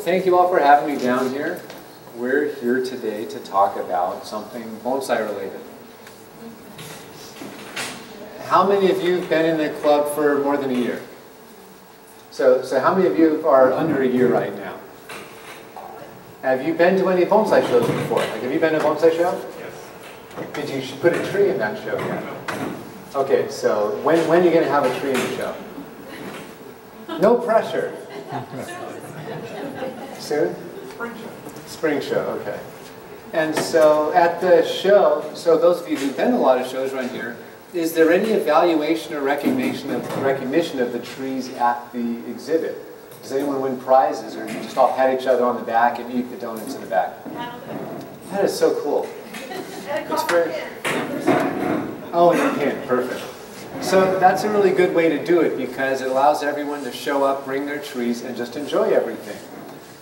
thank you all for having me down here. We're here today to talk about something bonsai related. How many of you have been in the club for more than a year? So how many of you are under a year right now? Have you been to any bonsai shows before? Like, have you been to a bonsai show? Yes. Did you put a tree in that show yet? Okay, so when are you going to have a tree in the show? No pressure. Soon? Spring show. Spring show, okay. And so at the show, so those of you who've been to a lot of shows around here, is there any evaluation or recognition of the trees at the exhibit? Does anyone win prizes, or do you just all pat each other on the back and eat the donuts in the back? That is so cool. It's very... Oh, and a pin, perfect. So that's a really good way to do it because it allows everyone to show up, bring their trees, and just enjoy everything.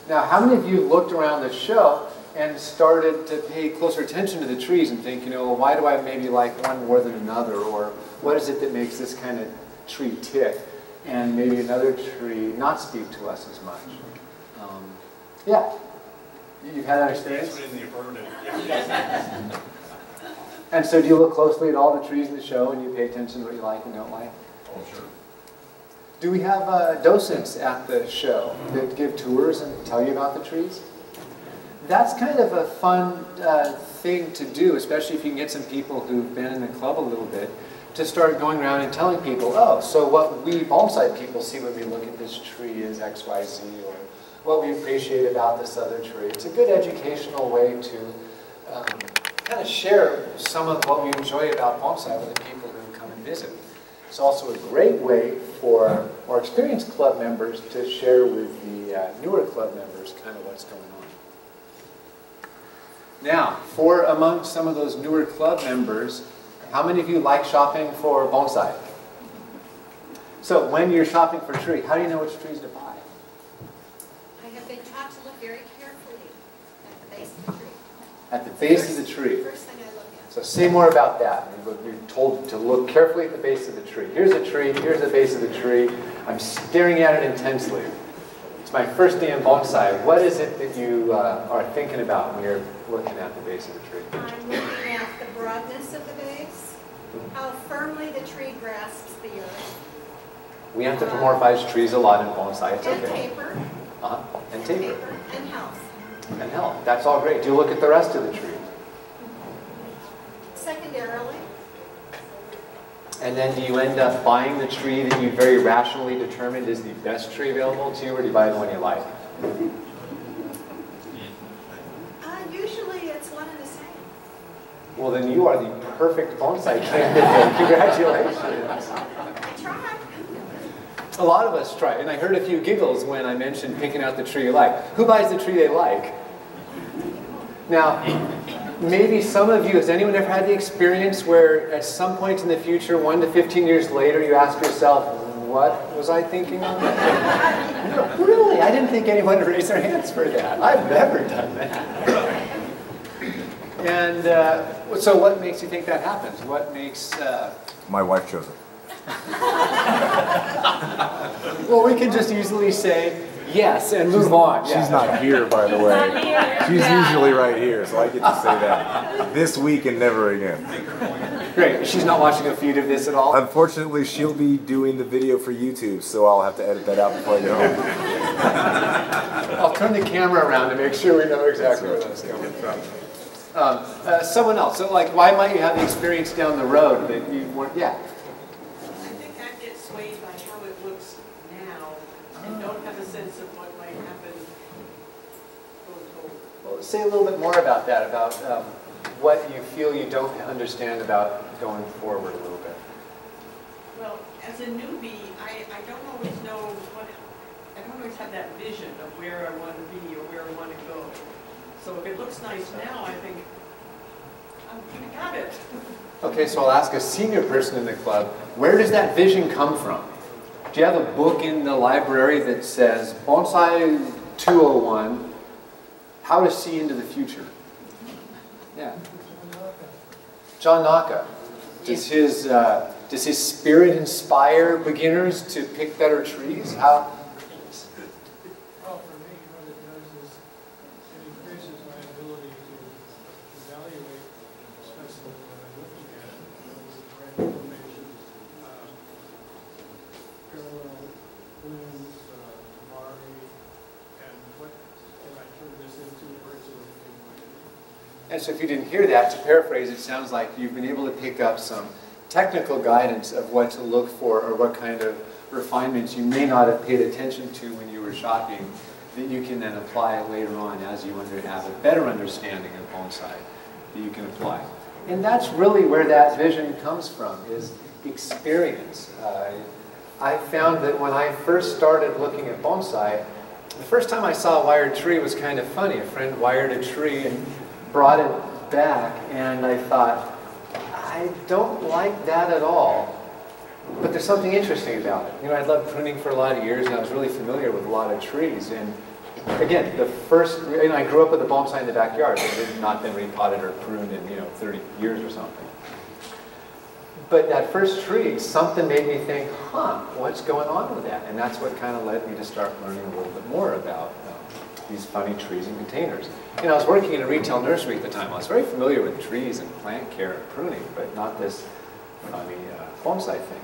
Now, how many of you looked around the show and started to pay closer attention to the trees and think, you know, well, why do I maybe like one more than another? Or what is it that makes this kind of tree tick and maybe another tree not speak to us as much? Yeah. You've had that experience? In the affirmative. Yeah. And so do you look closely at all the trees in the show and you pay attention to what you like and don't like? Oh, sure. Do we have docents at the show that give tours and tell you about the trees? That's kind of a fun thing to do, especially if you can get some people who've been in the club a little bit, to start going around and telling people, oh, so what we bonsai people see when we look at this tree is X, Y, Z, or what we appreciate about this other tree. It's a good educational way to kind of share some of what we enjoy about bonsai with the people who come and visit. It's also a great way for more experienced club members to share with the newer club members kind of what's going on. Now, for among some of those newer club members, how many of you like shopping for bonsai? So when you're shopping for a tree, how do you know which trees to buy? I have been taught to look very carefully at the base of the tree. At the base of the tree. First thing I look at. So say more about that. You're told to look carefully at the base of the tree. Here's a tree, here's the base of the tree. I'm staring at it intensely. It's my first day in bonsai. What is it that you are thinking about when you're looking at the base of the tree? I'm looking at the broadness of the base, how firmly the tree grasps the earth. We anthropomorphize trees a lot in bonsai. It's and okay. Taper. And taper. And health. And health. That's all great. Do you look at the rest of the tree? Secondarily. And then do you end up buying the tree that you very rationally determined is the best tree available to you, or do you buy the one you like? Usually it's one and the same. Well, then you are the perfect bonsai candidate. Congratulations. I tried. A lot of us try, and I heard a few giggles when I mentioned picking out the tree you like. Who buys the tree they like? Now, maybe some of you, has anyone ever had the experience where at some point in the future, 1 to 15 years later, you ask yourself, what was I thinking on that? Really? I didn't think anyone would raise their hands for that. I've never done that. And so what makes you think that happens? What makes... My wife chose it. Well, we can just easily say yes and move on. She's not here, by the way. She's usually right here, so I get to say that this week and never again. Great. She's not watching a feed of this at all? Unfortunately, she'll be doing the video for YouTube, so I'll have to edit that out before I get home. I'll turn the camera around to make sure we know exactly where that's coming from. Someone else. So, like, why might you have the experience down the road that you weren't... Yeah. I think I get swayed by how it looks now and don't have a sense of what might happen going forward. Well, say a little bit more about that, about what you feel you don't understand about going forward a little bit. Well, as a newbie, I don't always know what, I don't always have that vision of where I want to be or where I want to go. So if it looks nice now, I think, I got it. Okay, so I'll ask a senior person in the club, where does that vision come from? Do you have a book in the library that says, Bonsai 201, How to See into the Future? Yeah. John Naka. Does his spirit inspire beginners to pick better trees? How? And so if you didn't hear that, to paraphrase, it sounds like you've been able to pick up some technical guidance of what to look for or what kind of refinements you may not have paid attention to when you were shopping that you can then apply later on as you have a better understanding of bonsai that you can apply. And that's really where that vision comes from, is experience. I found that when I first started looking at bonsai, the first time I saw a wired tree was kind of funny. A friend wired a tree and brought it back, and I thought, I don't like that at all. But there's something interesting about it. You know, I'd loved pruning for a lot of years, and I was really familiar with a lot of trees. And again, I grew up with a bonsai in the backyard. It had not been repotted or pruned in, 30 years or something. But that first tree, something made me think, what's going on with that? And that's what kind of led me to start learning a little bit more about these funny trees and containers. I was working in a retail nursery at the time. I was very familiar with trees and plant care and pruning, but not this funny bonsai thing.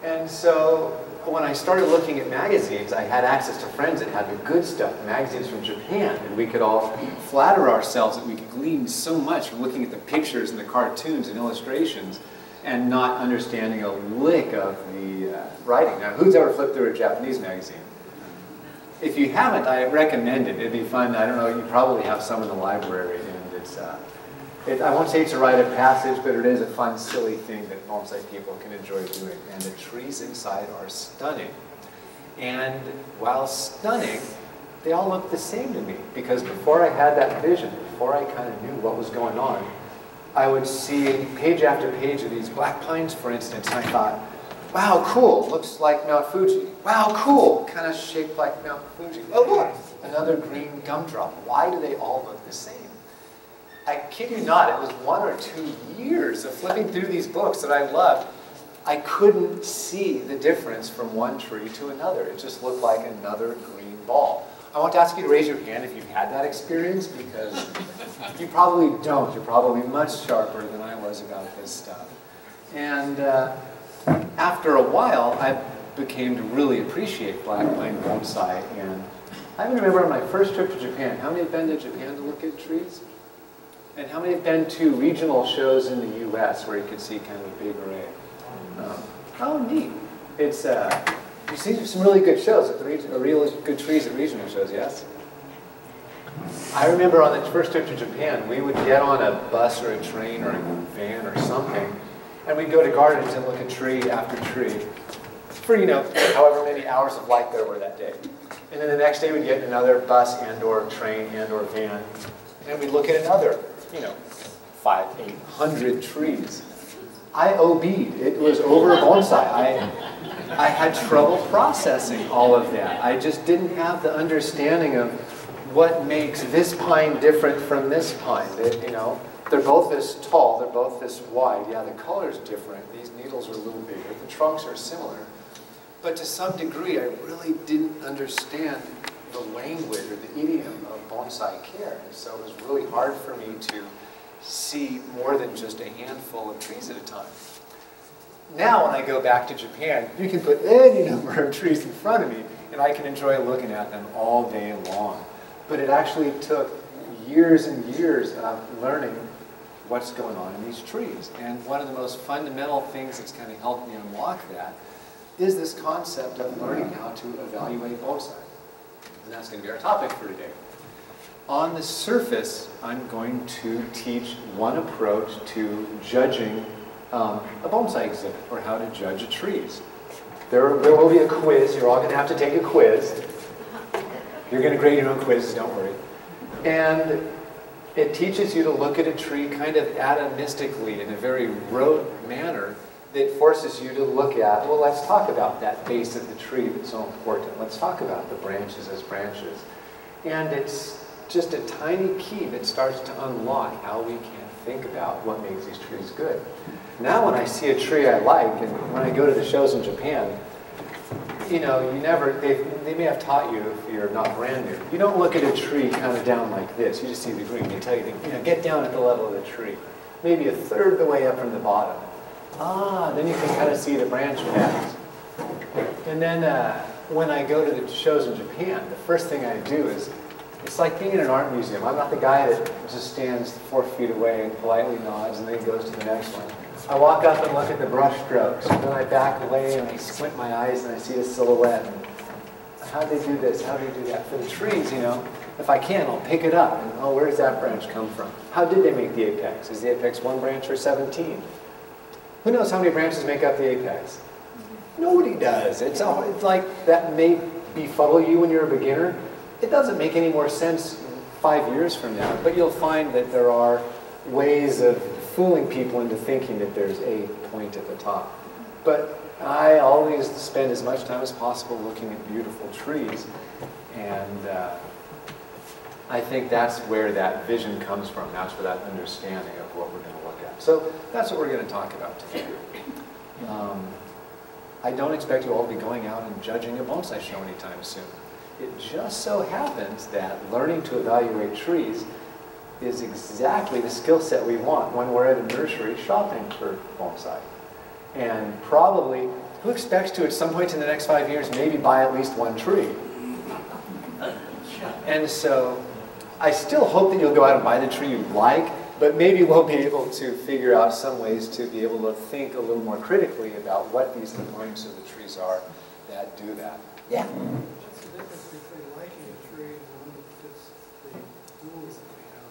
And so when I started looking at magazines, I had access to friends that had the good stuff, magazines from Japan, and we could all flatter ourselves that we could glean so much from looking at the pictures and the cartoons and illustrations and not understanding a lick of the writing. Now, who's ever flipped through a Japanese magazine? If you haven't, I recommend it. It'd be fun. I don't know, you probably have some in the library, and it's I won't say it's a rite of passage, but it is a fun, silly thing that bonsai people can enjoy doing. And the trees inside are stunning. And while stunning, they all look the same to me. Because before I had that vision, before I kind of knew what was going on, I would see page after page of these black pines, for instance, and I thought, wow, cool, looks like Mount Fuji. Wow, cool, kind of shaped like Mount Fuji. Oh, look, another green gumdrop. Why do they all look the same? I kid you not, it was 1 or 2 years of flipping through these books that I loved. I couldn't see the difference from one tree to another. It just looked like another green ball. I want to ask you to raise your hand if you've had that experience, because you probably don't. You're probably much sharper than I was about this stuff. And after a while, I became to really appreciate black pine bonsai. And I even remember on my first trip to Japan, how many have been to Japan to look at trees? And how many have been to regional shows in the U.S. where you could see kind of a big array? Oh, neat. It's, you see some really good shows, really good trees at regional shows, yes? I remember on the first trip to Japan, we would get on a bus or a train or a van or something, and we'd go to gardens and look at tree after tree for, however many hours of light there were that day. And then the next day we'd get another bus and or train and or van, and we'd look at another 500, 800 trees. I OB'd. It was over bonsai. I had trouble processing all of that. I just didn't have the understanding of what makes this pine different from this pine. They're both this tall, they're both this wide. Yeah, the color's different. These needles are a little bigger. The trunks are similar. But to some degree, I really didn't understand the language or the idiom of bonsai care. And so it was really hard for me to see more than just a handful of trees at a time. Now when I go back to Japan, you can put any number of trees in front of me and I can enjoy looking at them all day long. But it actually took years and years of learning what's going on in these trees. And one of the most fundamental things that's kind of helped me unlock that is this concept of learning how to evaluate bonsai. And that's going to be our topic for today. On the surface, I'm going to teach one approach to judging a bonsai exhibit, or how to judge trees. There will be a quiz. You're all going to have to take a quiz. You're going to grade your own quizzes, don't worry. And it teaches you to look at a tree kind of atomistically in a very rote manner that forces you to look at, well, let's talk about that base of the tree that's so important. Let's talk about the branches as branches. And it's just a tiny key that starts to unlock how we can think about what makes these trees good. Now when I see a tree I like, and when I go to the shows in Japan, they may have taught you if you're not brand new. You don't look at a tree kind of down like this. You just see the green. They tell you, get down at the level of the tree. Maybe a third of the way up from the bottom. Then you can kind of see the branch pads. And then when I go to the shows in Japan, the first thing I do is It's like being in an art museum. I'm not the guy that just stands 4 feet away and politely nods and then goes to the next one. I walk up and look at the brush strokes, and then I back away and I squint my eyes and I see a silhouette. And how'd they do this? How'd they do that? For the trees, you know, if I can, I'll pick it up. And, oh, where does that branch come from? How did they make the apex? Is the apex 1 branch or 17? Who knows how many branches make up the apex? Nobody does. It's like that may befuddle you when you're a beginner. It doesn't make any more sense 5 years from now, but you'll find that there are ways of fooling people into thinking that there's a point at the top. But I always spend as much time as possible looking at beautiful trees, and I think that's where that vision comes from. That's where that understanding of what we're going to look at. So that's what we're going to talk about today. I don't expect you all to be going out and judging a bonsai show anytime soon. It just so happens that learning to evaluate trees is exactly the skill set we want when we're at a nursery shopping for bonsai. And probably, who expects to at some point in the next 5 years maybe buy at least 1 tree? And so I still hope that you'll go out and buy the tree you like, but maybe we'll be able to figure out some ways to be able to think a little more critically about what these components of the trees are that do that. Yeah? What's the difference between liking a tree and the one that fits the rules that we have?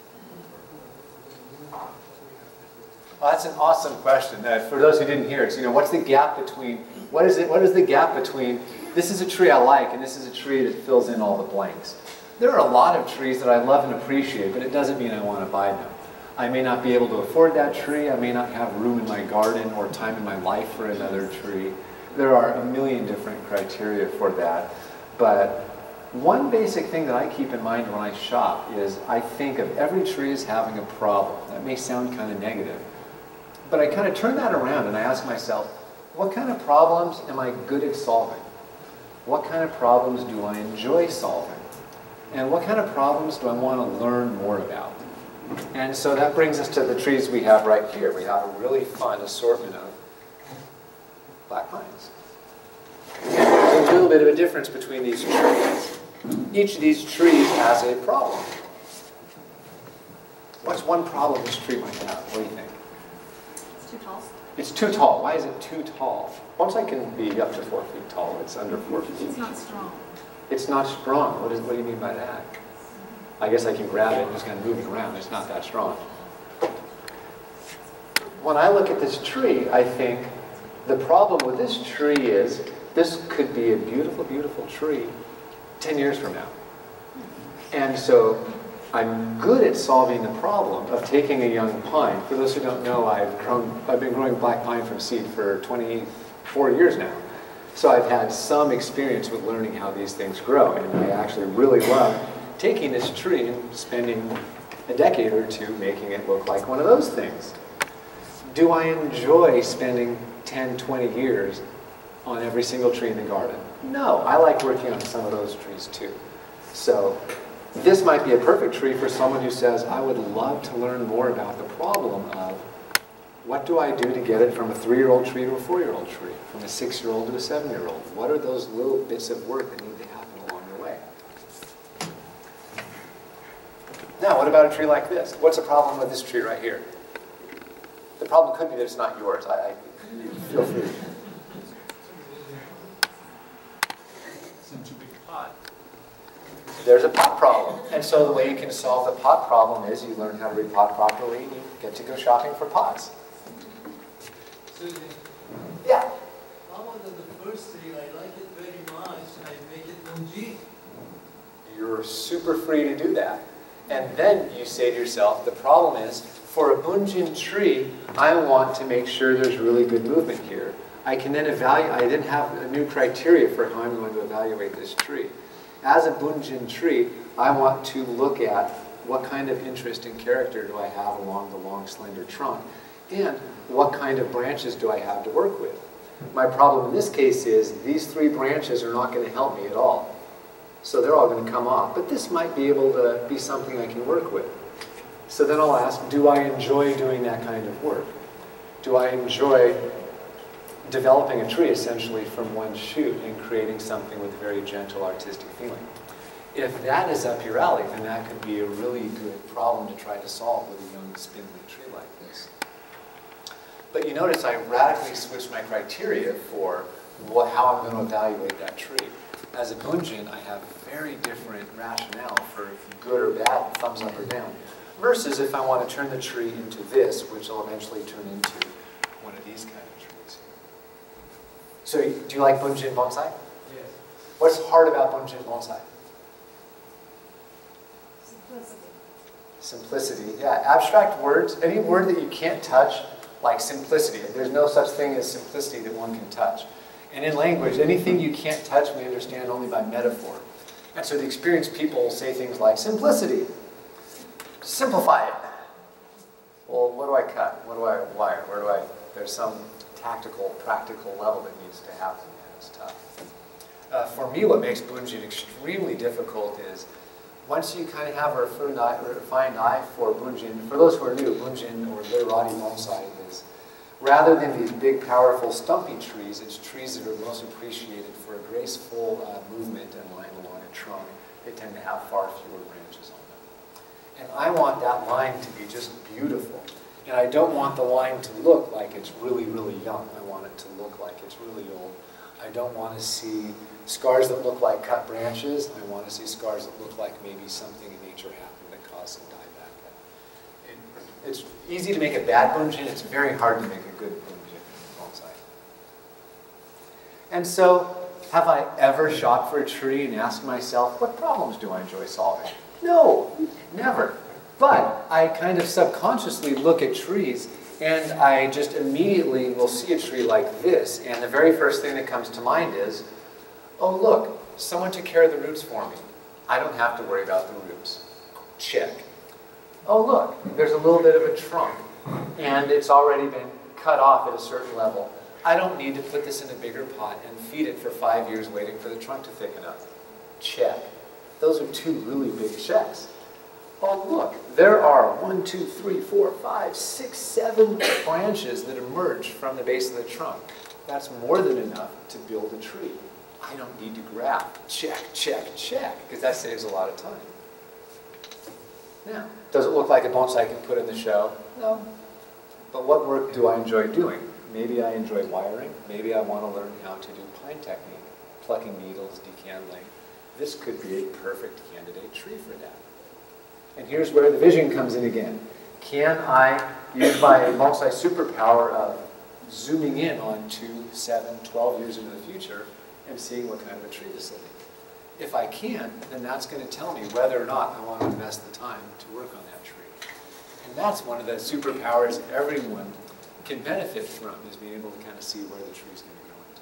Well, that's an awesome question. For those who didn't hear it, so, you know, what's the gap between, what is the gap between, this is a tree I like and this is a tree that fills in all the blanks? There are a lot of trees that I love and appreciate, but it doesn't mean I want to buy them. I may not be able to afford that tree, I may not have room in my garden or time in my life for another tree. There are a million different criteria for that, but one basic thing that I keep in mind when I shop is I think of every tree as having a problem. That may sound kind of negative, but I kind of turn that around and I ask myself, what kind of problems am I good at solving? What kind of problems do I enjoy solving? And what kind of problems do I want to learn more about? And so that brings us to the trees we have right here. We have a really fun assortment of black pines. There's a little bit of a difference between these trees. Each of these trees has a problem. What's one problem this tree might have? What do you think? It's too tall. It's too tall. Why is it too tall? Bonsai can be up to 4 feet tall. It's under 4 feet. It's not strong. It's not strong. What do you mean by that? I guess I can grab it and just kind of move it around. It's not that strong. When I look at this tree, I think the problem with this tree is this could be a beautiful, beautiful tree 10 years from now. And so I'm good at solving the problem of taking a young pine. For those who don't know, I've been growing black pine from seed for 24 years now. So I've had some experience with learning how these things grow, and I actually really love taking this tree and spending a decade or two making it look like one of those things. Do I enjoy spending 10, 20 years on every single tree in the garden? No, I like working on some of those trees too. So this might be a perfect tree for someone who says, I would love to learn more about the problem of what do I do to get it from a 3-year-old tree to a 4-year-old tree, from a 6-year-old to a 7-year-old? What are those little bits of work that need to happen along the way? Now, what about a tree like this? What's the problem with this tree right here? The problem could be that it's not yours. Feel free. It's in too big a pot. There's a pot problem. And so the way you can solve the pot problem is you learn how to repot properly and you get to go shopping for pots. Susie, Yeah. how about the first tree? I like it very much. I make it bunji. You're super free to do that. And then you say to yourself, the problem is, for a bunjin tree, I want to make sure there's really good movement here. I can then evaluate, I then have a new criteria for how I'm going to evaluate this tree. As a bunjin tree, I want to look at what kind of interest and character do I have along the long, slender trunk, and what kind of branches do I have to work with. My problem in this case is these 3 branches are not going to help me at all. So they're all going to come off, but this might be able to be something I can work with. So then I'll ask, do I enjoy doing that kind of work? Do I enjoy developing a tree essentially from one shoot and creating something with a very gentle artistic feeling? If that is up your alley, then that could be a really good problem to try to solve with a young spindly tree like this. But you notice I radically switched my criteria for how I'm going to evaluate that tree. As a bunjin, I have very different rationale for good or bad, thumbs up or down, versus if I want to turn the tree into this, which will eventually turn into one of these kind of trees. So do you like bunjin bonsai? Yes. What's hard about bunjin bonsai? Simplicity. Simplicity, yeah. Abstract words, any word that you can't touch, like simplicity. There's no such thing as simplicity that one can touch. And in language, anything you can't touch we understand only by metaphor. And so the experienced people will say things like simplicity, simplify it. Well, what do I cut? What do I wire? Where do I, there's some tactical, practical level that needs to happen, and it's tough. For me, what makes bunjin extremely difficult is once you kind of have a refined eye for bunjin, for those who are new, bunjin or literati bonsai is, rather than these big, powerful, stumpy trees, it's trees that are most appreciated for a graceful movement and line along a trunk. They tend to have far fewer branches on them. And I want that line to be just beautiful. And I don't want the line to look like it's really, really young. I want it to look like it's really old. I don't want to see scars that look like cut branches. I want to see scars that look like maybe something in nature happened that caused some dieback. It's easy to make a bad bunjin. It's very hard to make a good bunjin bonsai. And so, have I ever shopped for a tree and asked myself, what problems do I enjoy solving? No, never. But I kind of subconsciously look at trees and I just immediately will see a tree like this, and the very first thing that comes to mind is, oh look, someone took care of the roots for me. I don't have to worry about the roots. Check. Oh look, there's a little bit of a trunk, and it's already been cut off at a certain level. I don't need to put this in a bigger pot and feed it for 5 years waiting for the trunk to thicken up. Check. Those are two really big checks. Oh look, there are 1, 2, 3, 4, 5, 6, 7 branches that emerge from the base of the trunk. That's more than enough to build a tree. I don't need to graft. Check, check, check, because that saves a lot of time. Now, does it look like a bonsai I can put in the show? No. But what work do I enjoy doing? Maybe I enjoy wiring. Maybe I want to learn how to do pine technique, plucking needles, decandling. This could be a perfect candidate tree for that. And here's where the vision comes in again. Can I use my bonsai superpower of zooming in on 2, 7, 12 years into the future and seeing what kind of a tree this will be? If I can, then that's going to tell me whether or not I want to invest the time to work on that tree. And that's one of the superpowers everyone can benefit from, is being able to kind of see where the tree's going to go in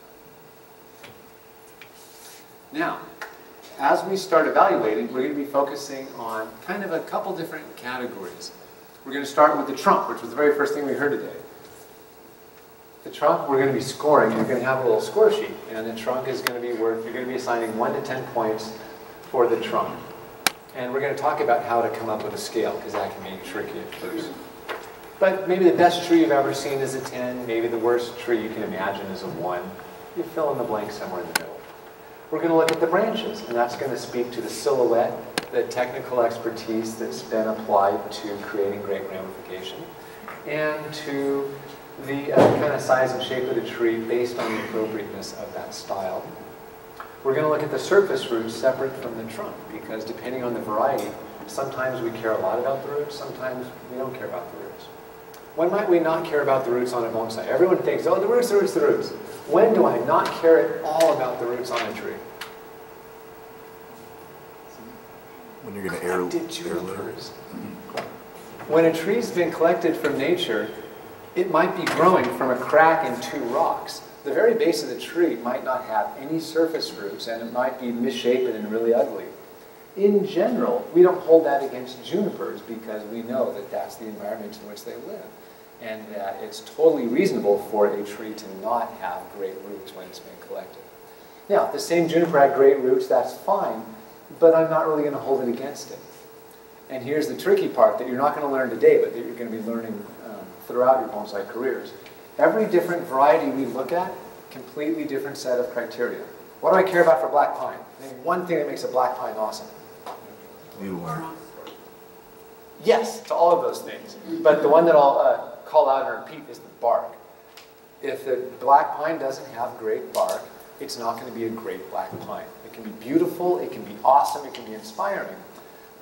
time. Now, as we start evaluating, we're going to be focusing on kind of a couple different categories. We're going to start with the trunk, which was the very first thing we heard today. The trunk, we're going to be scoring. You're going to have a little score sheet, and the trunk is going to be worth, you're going to be assigning 1 to 10 points for the trunk. And we're going to talk about how to come up with a scale, because that can be tricky at first. But maybe the best tree you've ever seen is a 10, maybe the worst tree you can imagine is a 1. You fill in the blank somewhere in the middle. We're going to look at the branches, and that's going to speak to the silhouette, the technical expertise that's been applied to creating great ramification, and to the kind of size and shape of the tree based on the appropriateness of that style. We're going to look at the surface roots separate from the trunk, because depending on the variety, sometimes we care a lot about the roots, sometimes we don't care about the roots. When might we not care about the roots on a bonsai? Everyone thinks, oh, the roots, the roots, the roots. When do I not care at all about the roots on a tree? When you're going to air junipers. When a tree's been collected from nature, it might be growing from a crack in 2 rocks. The very base of the tree might not have any surface roots, and it might be misshapen and really ugly. In general, we don't hold that against junipers because we know that that's the environment in which they live, and that it's totally reasonable for a tree to not have great roots when it's been collected. Now, if the same juniper had great roots, that's fine, but I'm not really going to hold it against it. And here's the tricky part that you're not going to learn today, but that you're going to be learning throughout your bonsai careers. Every different variety we look at, completely different set of criteria. What do I care about for black pine? Maybe one thing that makes a black pine awesome. New one. Yes, to all of those things. But the one that I'll call out and repeat is the bark. If the black pine doesn't have great bark, it's not going to be a great black pine. It can be beautiful, it can be awesome, it can be inspiring.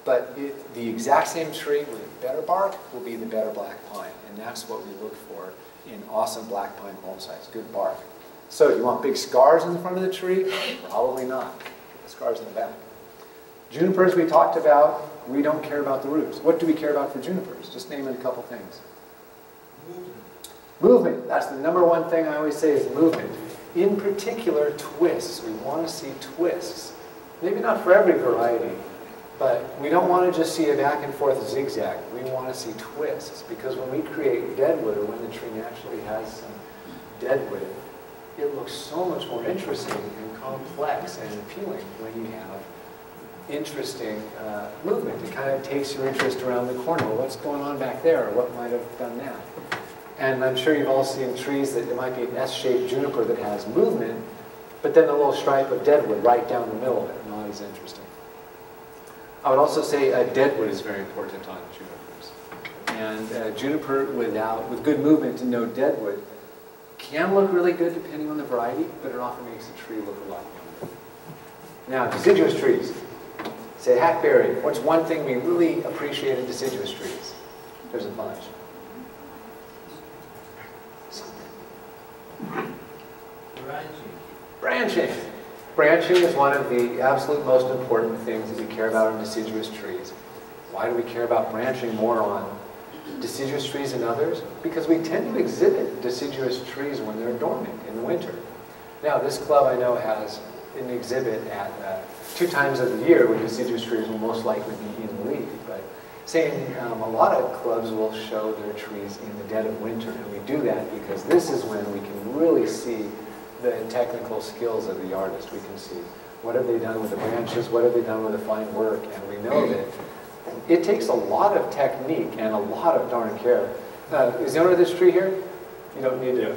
But the exact same tree with better bark will be the better black pine. And that's what we look for in awesome black pine bonsais, good bark. So you want big scars in the front of the tree? Probably not. The scars in the back. Junipers we talked about, we don't care about the roots. What do we care about for junipers? Just name a couple things. Movement. Movement. That's the number one thing I always say is movement. In particular, twists. We want to see twists. Maybe not for every variety, but we don't want to just see a back and forth zigzag. We want to see twists, because when we create deadwood, or when the tree naturally has some deadwood, it looks so much more interesting and complex and appealing when you have interesting movement. It kind of takes your interest around the corner. Well, what's going on back there? Or what might have done that? And I'm sure you've all seen trees that it might be an S-shaped juniper that has movement, but then a little stripe of deadwood right down the middle of it. Not as interesting. I would also say deadwood is very important on junipers. And juniper with good movement and no deadwood can look really good depending on the variety, but it often makes the tree look a lot younger. Now, deciduous trees. Say hackberry. What's one thing we really appreciate in deciduous trees? There's a bunch. Branching. Branching is one of the absolute most important things that we care about in deciduous trees. Why do we care about branching more on deciduous trees than others? Because we tend to exhibit deciduous trees when they're dormant in the winter. Now, this club I know has an exhibit at 2 times of the year when deciduous trees will most likely be in leaf. But saying a lot of clubs will show their trees in the dead of winter, and we do that because this is when we can really see the technical skills of the artist. We can see what have they done with the branches, what have they done with the fine work, and we know that it takes a lot of technique and a lot of darn care. Is the owner of this tree here? You don't need to.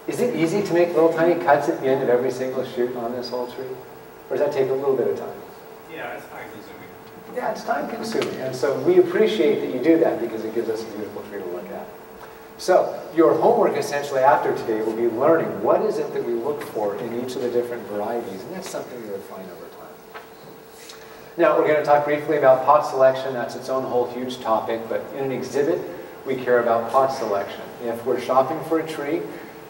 Is it easy to make little tiny cuts at the end of every single shoot on this whole tree? Or does that take a little bit of time? Yeah, it's time consuming. Yeah, it's time consuming. And so we appreciate that you do that because it gives us a beautiful tree to look at. So your homework essentially after today will be learning what is it that we look for in each of the different varieties. And that's something you'll find over time. Now we're going to talk briefly about pot selection. That's its own whole huge topic. But in an exhibit, we care about pot selection. If we're shopping for a tree,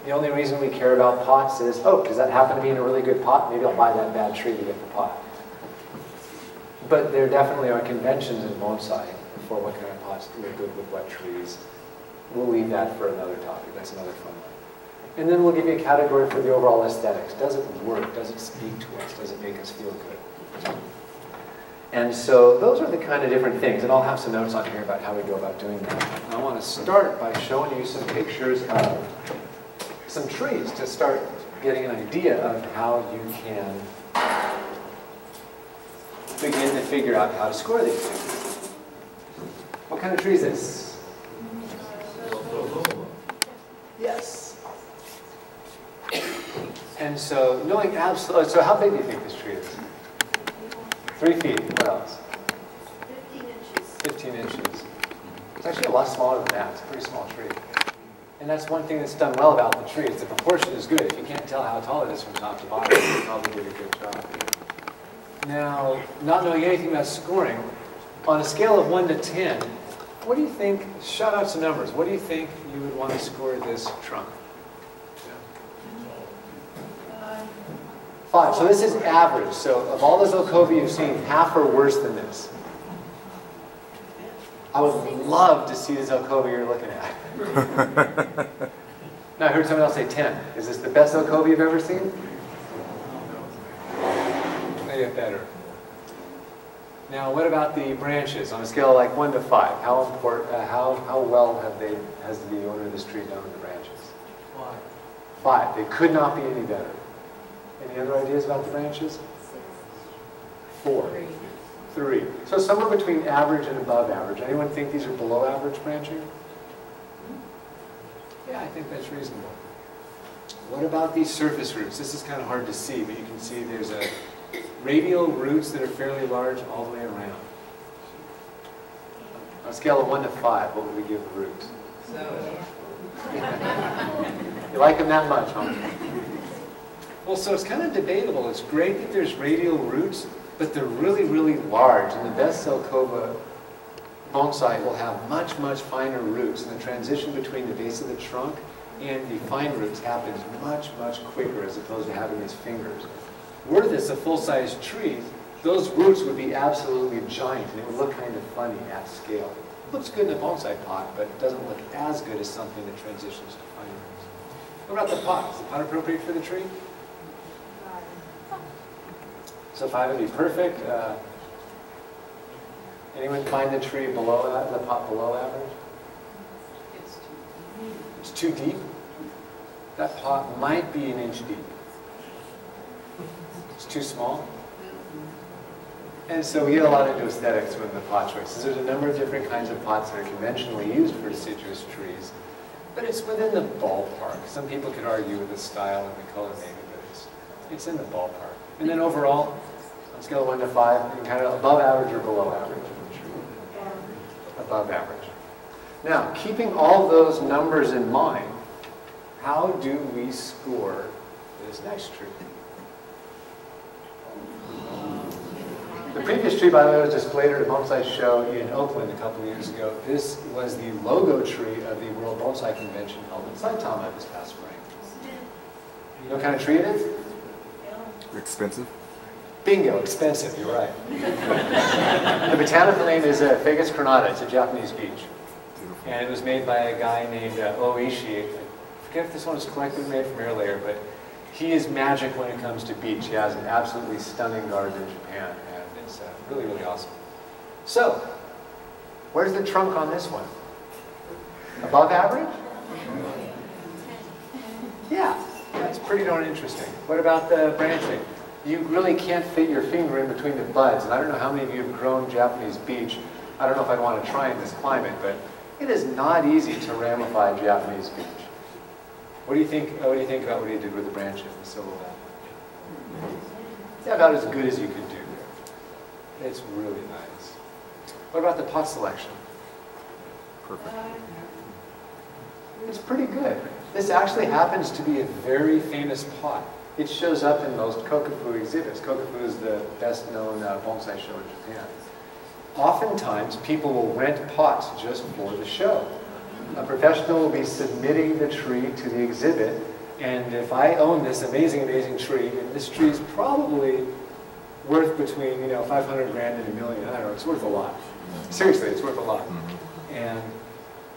the only reason we care about pots is, oh, does that happen to be in a really good pot? Maybe I'll buy that bad tree to get the pot. But there definitely are conventions in bonsai for what kind of pots look good with what trees. We'll leave that for another topic. That's another fun one. And then we'll give you a category for the overall aesthetics. Does it work? Does it speak to us? Does it make us feel good? And so those are the kind of different things. And I'll have some notes on here about how we go about doing that. And I want to start by showing you some pictures of some trees to start getting an idea of how you can begin to figure out how to score these things. What kind of tree is this? Yes. And so knowing absolutely, so how big do you think this tree is? 3 feet. What else? 15 inches. 15 inches. It's actually a lot smaller than that. It's a pretty small tree. And that's one thing that's done well about the tree. Is the proportion is good. If you can't tell how tall it is from top to bottom, you probably did a good job. Now, not knowing anything about scoring, on a scale of 1 to 10, what do you think, shout out some numbers, what do you think you would want to score this trunk? 5. So this is average. So of all the ZELKOVA you've seen, half are worse than this. I would love to see the ZELKOVA you're looking at. Now I heard someone else say 10. Is this the best ZELKOVA you've ever seen? Maybe better. Now what about the branches on a scale of like 1 to 5? How important? How well has the owner of this tree done with the branches? 5. They could not be any better. Any other ideas about the branches? 4. 3. So somewhere between average and above average. Anyone think these are below average branching? Yeah, I think that's reasonable. What about these surface roots? This is kind of hard to see, but you can see there's a radial roots that are fairly large all the way around. On a scale of 1 to 5, what would we give the roots? 7. You like them that much, huh? Well, so it's kind of debatable. It's great that there's radial roots, but they're really, really large. And the best ZELKOVA bonsai will have much, much finer roots. And the transition between the base of the trunk and the fine roots happens much, much quicker as opposed to having these fingers. Were this a full-size tree, those roots would be absolutely giant, and it would look kind of funny at scale. It looks good in a bonsai pot, but it doesn't look as good as something that transitions to fine roots. What about the pot? Is the pot appropriate for the tree? So 5 would be perfect. Anyone find the tree below that, the pot below average? It's too deep. That pot might be an inch deep. It's too small. And so we get a lot into aesthetics with the pot choices. There's a number of different kinds of pots that are conventionally used for deciduous trees, but it's within the ballpark. Some people could argue with the style and the color maybe, but it's in the ballpark. And then overall, on a scale of 1 to 5, you can kind of above average or below average in the tree. Above average. Now, keeping all those numbers in mind, how do we score this next tree? The previous tree, by the way, was displayed at a bonsai show in Oakland a couple of years ago. This was the logo tree of the World Bonsai Convention held in Saitama this past spring. You know what kind of tree it is? Expensive? Bingo, expensive, you're right. The botanical name is Fagus crenata. It's a Japanese beech. And it was made by a guy named Oishi. I forget if this one is collectively made from air layer, but he is magic when it comes to beech. He has an absolutely stunning garden in Japan, and it's really, really awesome. So, where's the trunk on this one? Above average? Yeah, that's pretty darn interesting. What about the branching? You really can't fit your finger in between the buds, and I don't know how many of you have grown Japanese beech. I don't know if I'd want to try in this climate, but it is not easy to ramify Japanese beech. What do you think? What do you think about what he did with the branches and silhouette? It's about as good as you could do there. It's really nice. What about the pot selection? Perfect. It's pretty good. This actually happens to be a very famous pot. It shows up in most kokufu exhibits. Kokufu is the best-known bonsai show in Japan. Oftentimes, people will rent pots just for the show. A professional will be submitting the tree to the exhibit, and if I own this amazing, amazing tree, and this tree is probably worth between 500 grand and $1 million. I don't know, it's worth a lot. Seriously, it's worth a lot. And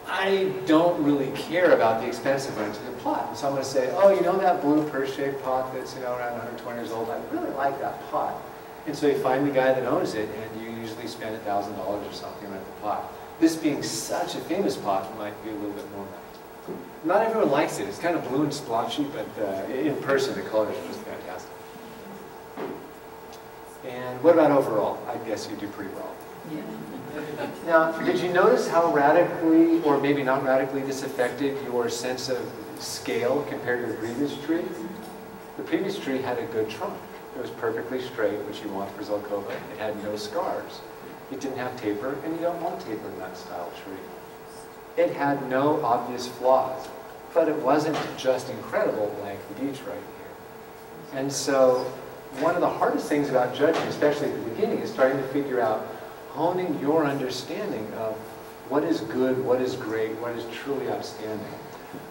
I don't really care about the expensive rent of the pot. And so I'm going to say, oh, you know that blue purse-shaped pot that's around 120 years old? I really like that pot. And so you find the guy that owns it, and you usually spend $1,000 or something on the pot. This being such a famous pot might be a little bit more nice. Not everyone likes it. It's kind of blue and splotchy, but in person the color is just fantastic. And what about overall? I guess you do pretty well. Now, did you notice how radically, or maybe not radically, this affected your sense of scale compared to the previous tree? The previous tree had a good trunk. It was perfectly straight, which you want for ZELKOVA. It had no scars. It didn't have taper, and you don't want taper in that style tree. It had no obvious flaws, but it wasn't just incredible like the beech right here. And so, one of the hardest things about judging, especially at the beginning, is starting to figure out, honing your understanding of what is good, what is great, what is truly outstanding.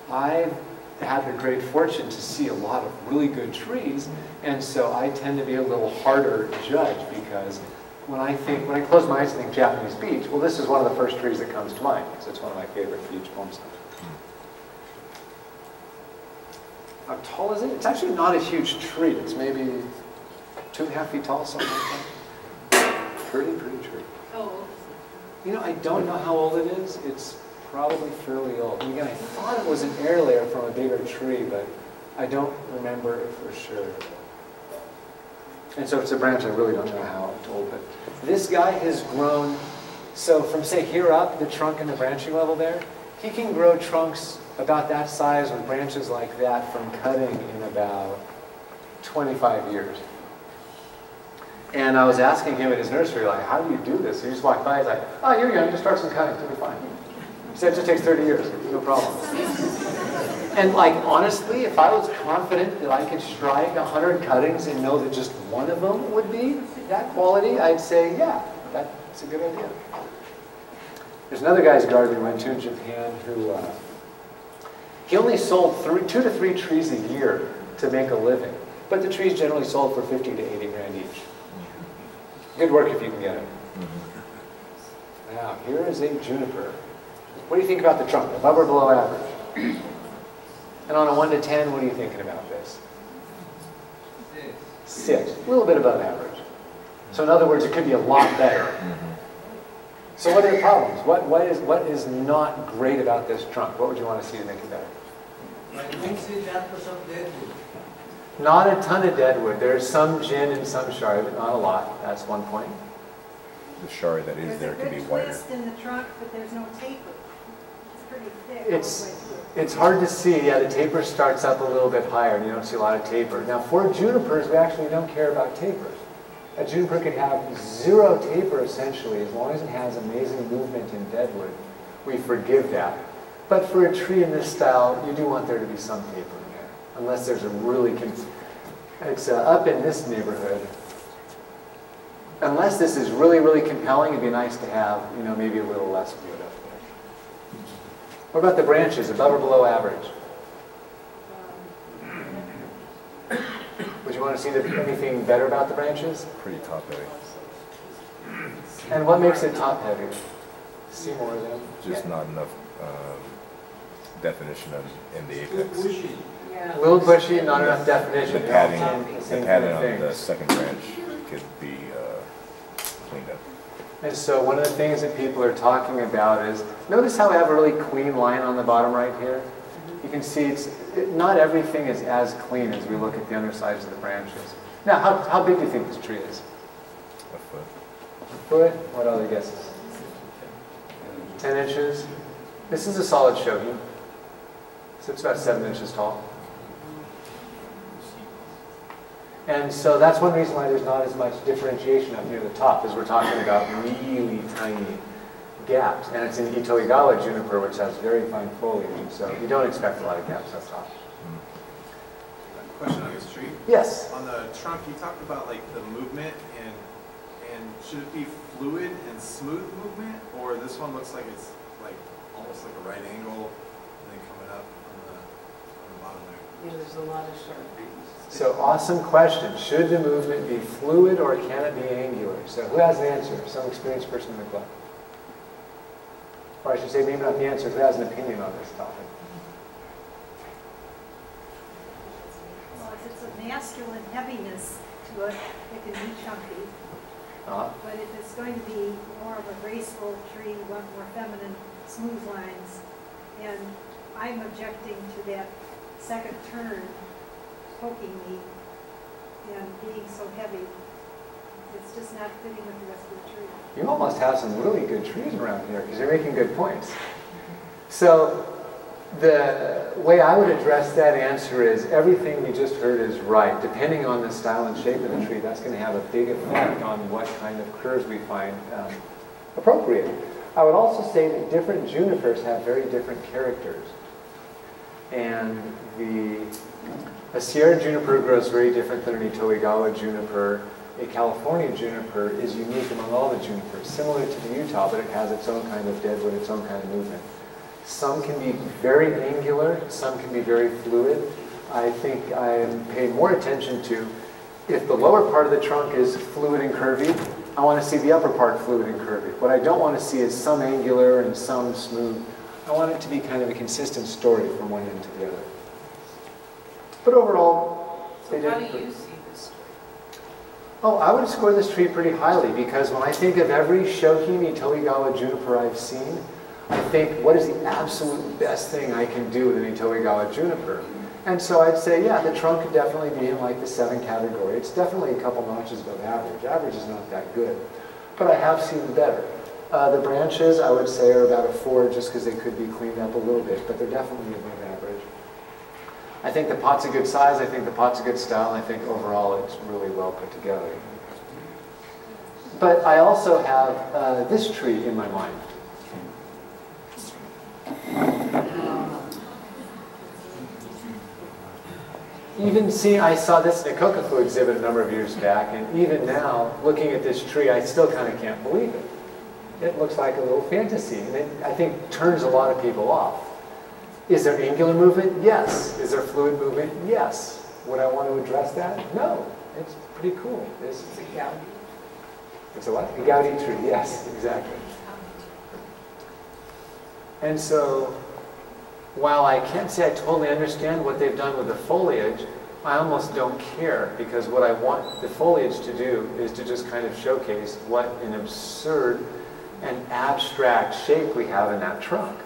I've had the great fortune to see a lot of really good trees, and so I tend to be a little harder judge because when I close my eyes and think Japanese beech, well, this is one of the first trees that comes to mind because it's one of my favorite beech bonsai. How tall is it? It's actually not a huge tree. It's maybe 2.5 feet tall, something like that. Pretty tree. Oh. I don't know how old it is. It's probably fairly old. And again, I thought it was an air layer from a bigger tree, but I don't remember it for sure. And so if it's a branch, I really don't know how old. But this guy has grown, so from say here up, the trunk and the branching level there, he can grow trunks about that size with branches like that from cutting in about 25 years. And I was asking him at his nursery, like, how do you do this? He just walked by, he's like, oh, you're young, just start some cutting, it'll be fine. He said, it just takes 30 years, no problem. And like, honestly, if I was confident that I could strike 100 cuttings and know that just one of them would be that quality, I'd say, yeah, that's a good idea. There's another guy's garden we went to in Japan who, he only sold 2 to 3 trees a year to make a living. But the trees generally sold for 50 to 80 grand each. Good work if you can get it. Now, here is a juniper. What do you think about the trunk? Above or below average? And on a 1 to 10, what are you thinking about this? 6. A little bit above average. So in other words, it could be a lot better. So what are the problems? What is not great about this trunk? What would you want to see to make it better? I don't see that much of deadwood. Not a ton of deadwood. There's some gin and some shari, but not a lot. That's one point. The shari that is there could be There's a wider. good twist in the trunk, but there's no taper. It's pretty thick all the way through. It's hard to see. Yeah, the taper starts up a little bit higher, and you don't see a lot of taper. Now, for junipers, we actually don't care about tapers. A juniper could have 0 taper, essentially, as long as it has amazing movement in deadwood. We forgive that. But for a tree in this style, you do want there to be some taper in there, unless there's a really, it's up in this neighborhood. Unless this is really, really compelling, it'd be nice to have, you know, maybe a little less wood up there. What about the branches, above or below average? Would you want to see anything better about the branches? Pretty top heavy. And what makes it top heavy? See more of them? Just not enough definition in the apex. A little bushy, not enough definition. The padding on the second branch could be cleaned up. And so one of the things that people are talking about is, notice how I have a really clean line on the bottom right here? You can see not everything is as clean as we look at the undersides of the branches. Now, how big do you think this tree is? A foot. A foot? What other guesses? 10 inches? This is a solid shogi. So it's about 7 inches tall. And so that's one reason why there's not as much differentiation up near the top, is we're talking about really tiny gaps. And it's an ITOIGAWA juniper, which has very fine foliage, and so you don't expect a lot of gaps up top. Question on this tree. Yes? On the trunk, you talked about like the movement and should it be fluid and smooth movement, or this one looks like it's like almost like a right angle and then coming up on the bottom there. Yeah, there's a lot of sharp things. So awesome question. Should the movement be fluid or can it be angular? So who has an answer? Some experienced person in the club. Or I should say maybe not the answer, who has an opinion on this topic? Well, if it's a masculine heaviness to it, it can be chunky. But if it's going to be more of a graceful tree, you want more feminine, smooth lines. And I'm objecting to that second turn poking me and being so heavy. It's just not fitting with the rest of the tree. You almost have some really good trees around here because you're making good points. So the way I would address that answer is everything you just heard is right. Depending on the style and shape of the tree, that's going to have a big effect on what kind of curves we find appropriate. I would also say that different junipers have very different characters. And a Sierra juniper grows very different than an ITOIGAWA juniper. A California juniper is unique among all the junipers, similar to the Utah, but it has its own kind of deadwood, its own kind of movement. Some can be very angular, some can be very fluid. I think I pay more attention to, if the lower part of the trunk is fluid and curvy, I want to see the upper part fluid and curvy. What I don't want to see is some angular and some smooth. I want it to be kind of a consistent story from one end to the other. But overall, So how do you see this tree? Oh, I would score this tree pretty highly because when I think of every Shohin ITOIGAWA juniper I've seen, I think, what is the absolute best thing I can do with an ITOIGAWA juniper? And so I'd say, yeah, the trunk could definitely be in like the 7 category. It's definitely a couple notches above average. Average is not that good, but I have seen better. The branches, I would say, are about a 4 just because they could be cleaned up a little bit, but they're definitely above average. I think the pot's a good size, I think the pot's a good style, and I think overall it's really well put together. But I also have this tree in my mind. Even seeing, I saw this in a Kokofu exhibit a number of years back, and even now, looking at this tree, I still kind of can't believe it. It looks like a little fantasy, and it, I think, turns a lot of people off. Is there angular movement? Yes. Is there fluid movement? Yes. Would I want to address that? No. It's pretty cool. It's a Gaudi. It's a what? A Gaudi tree, yes, exactly. And so, while I can't say I totally understand what they've done with the foliage, I almost don't care, because what I want the foliage to do is to just kind of showcase what an absurd and abstract shape we have in that trunk.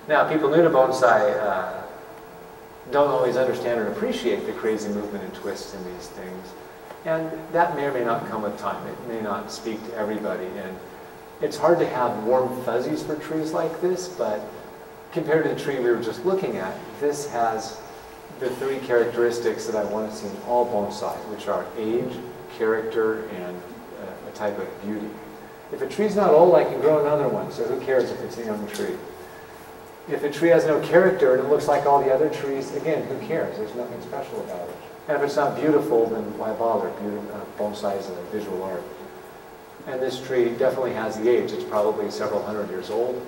Now, people new to bonsai don't always understand or appreciate the crazy movement and twists in these things. And that may or may not come with time. It may not speak to everybody. And it's hard to have warm fuzzies for trees like this, but compared to the tree we were just looking at, this has the three characteristics that I want to see in all bonsai, which are age, character, and a type of beauty. If a tree's not old, I can grow another one, so who cares if it's a young tree? If a tree has no character and it looks like all the other trees, again, who cares? There's nothing special about it. And if it's not beautiful, then why bother? Bonsai is a visual art. And this tree definitely has the age. It's probably several hundred years old.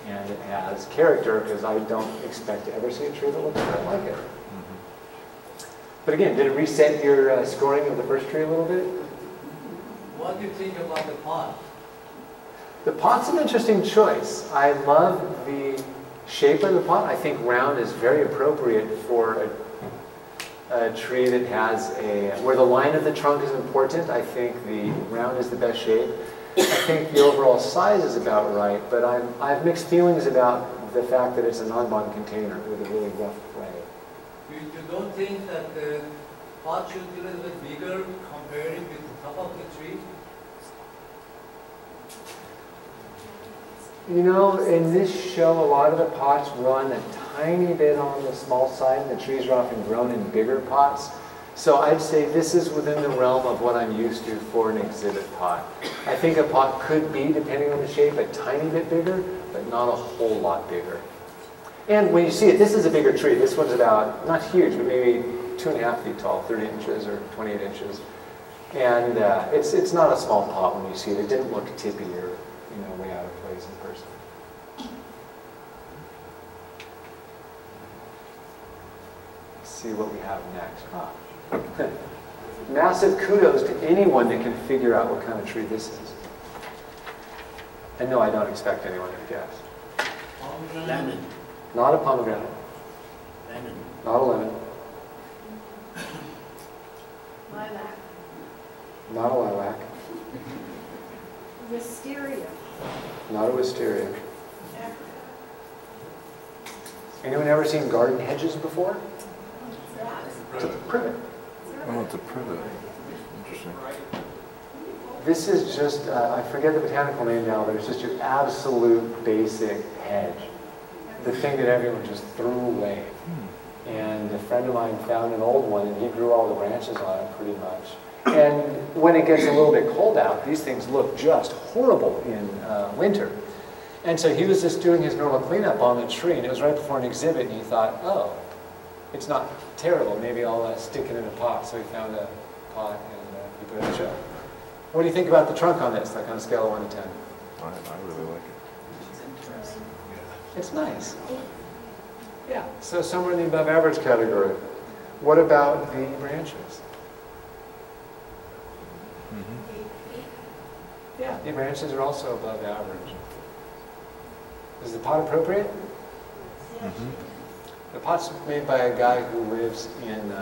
And it has character, because I don't expect to ever see a tree that looks quite like it. But again, did it reset your scoring of the first tree a little bit? What do you think about the pot? The pot's an interesting choice. I love the shape of the pot. I think round is very appropriate for a tree that has where the line of the trunk is important. I think the round is the best shape. I think the overall size is about right, but I have mixed feelings about the fact that it's a non-bond container with a really rough clay. You don't think that the pot should be a little bit bigger comparing with the top of the tree? You know, in this show, a lot of the pots run a tiny bit on the small side, and the trees are often grown in bigger pots. So I'd say this is within the realm of what I'm used to for an exhibit pot. I think a pot could be, depending on the shape, a tiny bit bigger, but not a whole lot bigger. And when you see it, this is a bigger tree. This one's about, not huge, but maybe 2.5 feet tall, 30 inches or 28 inches. And it's not a small pot when you see it. It didn't look tippy or way out of place in person. Let's see what we have next. Massive kudos to anyone that can figure out what kind of tree this is. And no, I don't expect anyone to guess. Lemon. Not a pomegranate. Lemon. Not a lemon. Lilac. Not a lilac. Wisteria. Not a wisteria. Anyone ever seen garden hedges before? It's a privet. Oh, it's a privet. Interesting. This is just, I forget the botanical name now, but it's just your absolute basic hedge. The thing that everyone just threw away. And a friend of mine found an old one, and he grew all the branches on it pretty much. And when it gets a little bit cold out, these things look just horrible in winter. And so he was just doing his normal cleanup on the tree, and it was right before an exhibit, and he thought, oh, it's not terrible, maybe I'll stick it in a pot. So he found a pot, and he put it in the show. What do you think about the trunk on this, like on a scale of 1 to 10? I really like it. It's interesting. It's nice. Yeah, so somewhere in the above average category. What about the branches? Yeah, the branches are also above average. Is the pot appropriate? The pot's made by a guy who lives in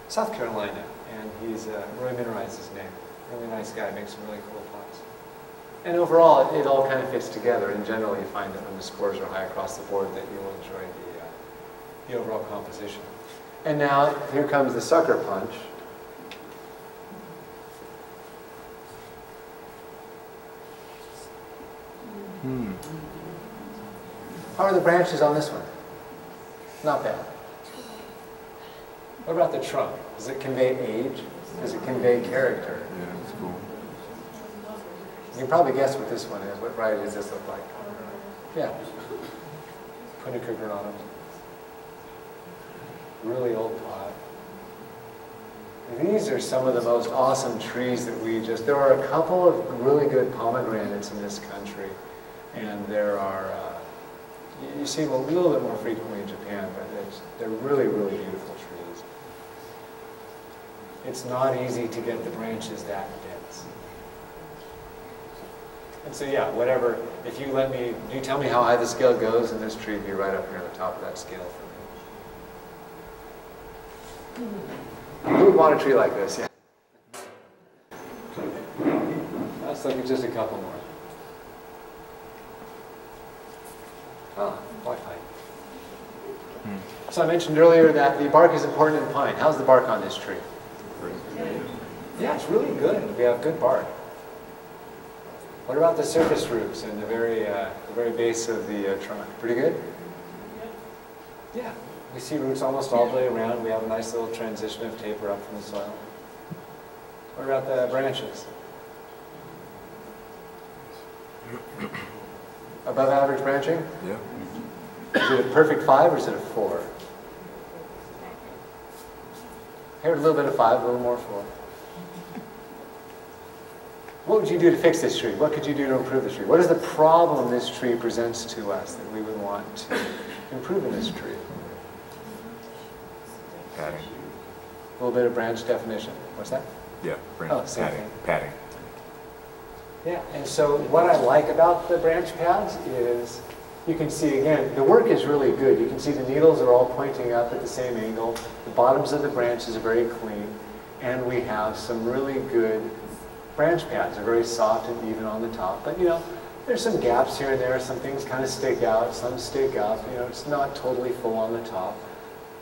South Carolina, and he's Roy Minerize his name. Really nice guy, makes some really cool pots. And overall, it all kind of fits together. And generally, you find that when the scores are high across the board, that you'll enjoy the overall composition. And now, here comes the sucker punch. How are the branches on this one? Not bad. What about the trunk? Does it convey age? Does it convey character? Yeah, that's cool. You can probably guess what this one is. What variety does this look like? Yeah. Punica granum. Really old pot. These are some of the most awesome trees that there are a couple of really good pomegranates in this country. And there are, you see them a little bit more frequently in Japan, but they're really, really beautiful trees. It's not easy to get the branches that dense. And so yeah, whatever, if you tell me how high the scale goes, and this tree would be right up here on the top of that scale for me. Who would want a tree like this? Yeah. Let's look at just a couple more. Ah, black pine. So I mentioned earlier that the bark is important in pine. How's the bark on this tree? Yeah, it's really good. We have good bark. What about the surface roots and the very base of the trunk? Pretty good? Yeah. We see roots almost all the way around. We have a nice little transition of taper up from the soil. What about the branches? Above average branching? Yeah. Is it a perfect 5 or is it a 4? Here, a little bit of 5, a little more 4. What would you do to fix this tree? What could you do to improve this tree? What is the problem this tree presents to us that we would want to improve in this tree? Padding. A little bit of branch definition. What's that? Yeah, branch. Same Padding. thing. Padding. Yeah, and so what I like about the branch pads is you can see, again, the work is really good. You can see the needles are all pointing up at the same angle. The bottoms of the branches are very clean. And we have some really good branch pads. They're very soft and even on the top. But, there's some gaps here and there. Some things kind of stick out. Some stick up. It's not totally full on the top.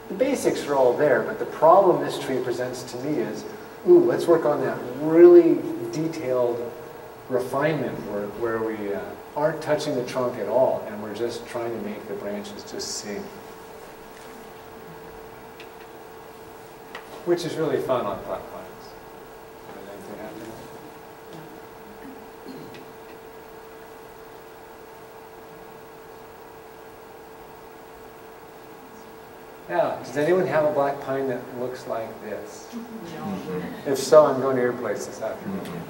The basics are all there. But the problem this tree presents to me is, let's work on that really detailed refinement work where we aren't touching the trunk at all, and we're just trying to make the branches just sing. Which is really fun on black pines. Yeah, does anyone have a black pine that looks like this? If so, I'm going to your place this afternoon.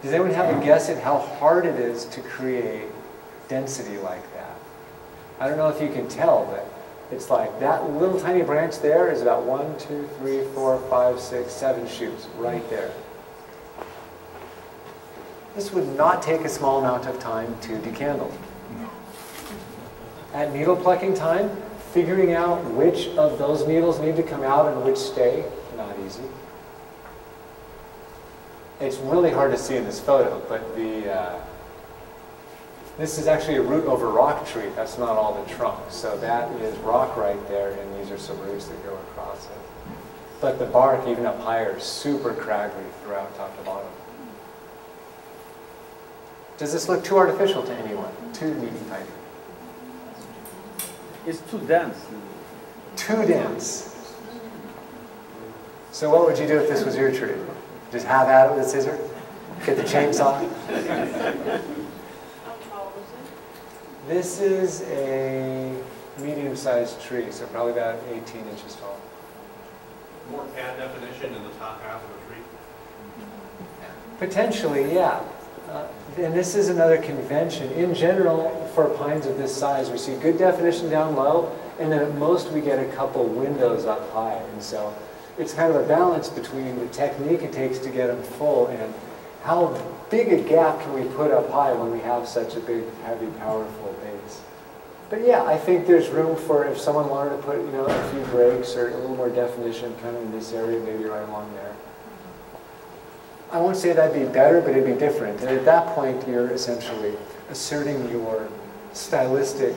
Does anyone have a guess at how hard it is to create density like that? I don't know if you can tell, but it's like that little tiny branch there is about 1, 2, 3, 4, 5, 6, 7 shoots right there. This would not take a small amount of time to decandle. At needle plucking time, figuring out which of those needles need to come out and which stay, not easy. It's really hard to see in this photo, but this is actually a root over rock tree. That's not all the trunk. So that is rock right there, and these are some roots that go across it. But the bark, even up higher, is super craggy throughout top to bottom. Does this look too artificial to anyone? Too neat and tidy? It's too dense. Too dense. So what would you do if this was your tree? Just have at it with a scissor? Get the chainsaw? How tall is it? This is a medium-sized tree, so probably about 18 inches tall. More pad definition in the top half of the tree? Potentially, yeah. And this is another convention. In general, for pines of this size, we see good definition down low, and then at most we get a couple windows up high. And so it's kind of a balance between the technique it takes to get them full and how big a gap can we put up high when we have such a big, heavy, powerful base. But yeah, I think there's room for, if someone wanted to put, a few breaks or a little more definition kind of in this area, maybe right along there. I won't say that'd be better, but it'd be different. And at that point, you're essentially asserting your stylistic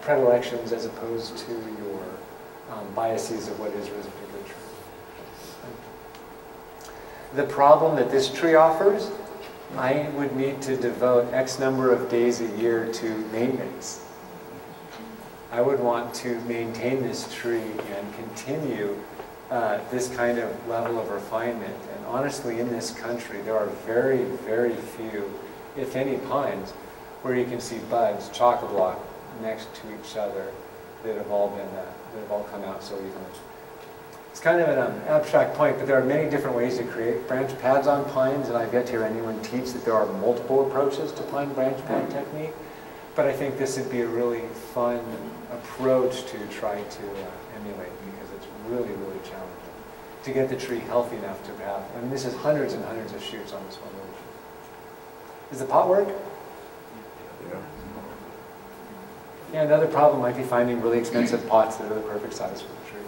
predilections as opposed to your biases of what is a particular tree. The problem that this tree offers, I would need to devote X number of days a year to maintenance. I would want to maintain this tree and continue this kind of level of refinement. And honestly, in this country, there are very, very few, if any, pines where you can see buds chock-a-block next to each other that have all come out so evenly. It's kind of an abstract point, but there are many different ways to create branch pads on pines, and I've yet to hear anyone teach that there are multiple approaches to pine branch pad technique. But I think this would be a really fun approach to try to emulate, because it's really, really challenging to get the tree healthy enough to have. I mean, this is hundreds and hundreds of shoots on this one little tree. Does the pot work? Yeah. Yeah, another problem might be finding really expensive pots that are the perfect size for the tree.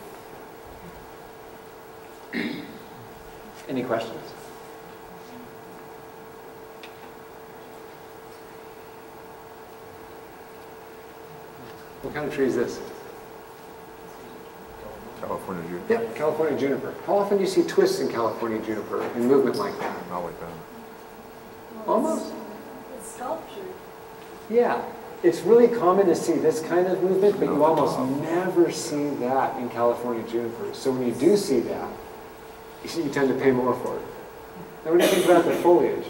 Any questions? What kind of tree is this? California juniper. Yep, California juniper. How often do you see twists in California juniper in movement like that? Not like that. Almost. It's sculptured. Yeah, it's really common to see this kind of movement, but you almost never see that in California juniper. So when you do see that, you tend to pay more for it. Now what do you think about the foliage?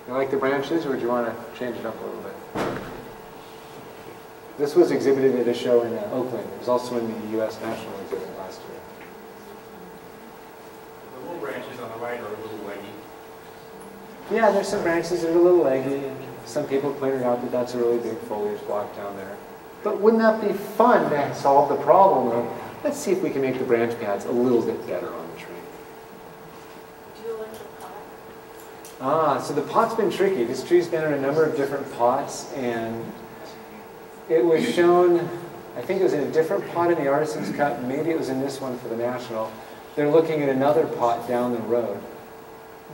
You like the branches, or do you want to change it up a little bit? This was exhibited at a show in Oakland. It was also in the U.S. National Exhibit last year. The little branches on the right are a little leggy. Yeah, there's some branches that are a little leggy. Some people pointed out that that's a really big foliage block down there. But wouldn't that be fun to solve the problem of, let's see if we can make the branch pads a little bit better on the tree. Do you like the pot? Ah, so the pot's been tricky. This tree's been in a number of different pots, and it was shown, I think it was in a different pot in the Artisan's Cup, maybe it was in this one for the National. They're looking at another pot down the road.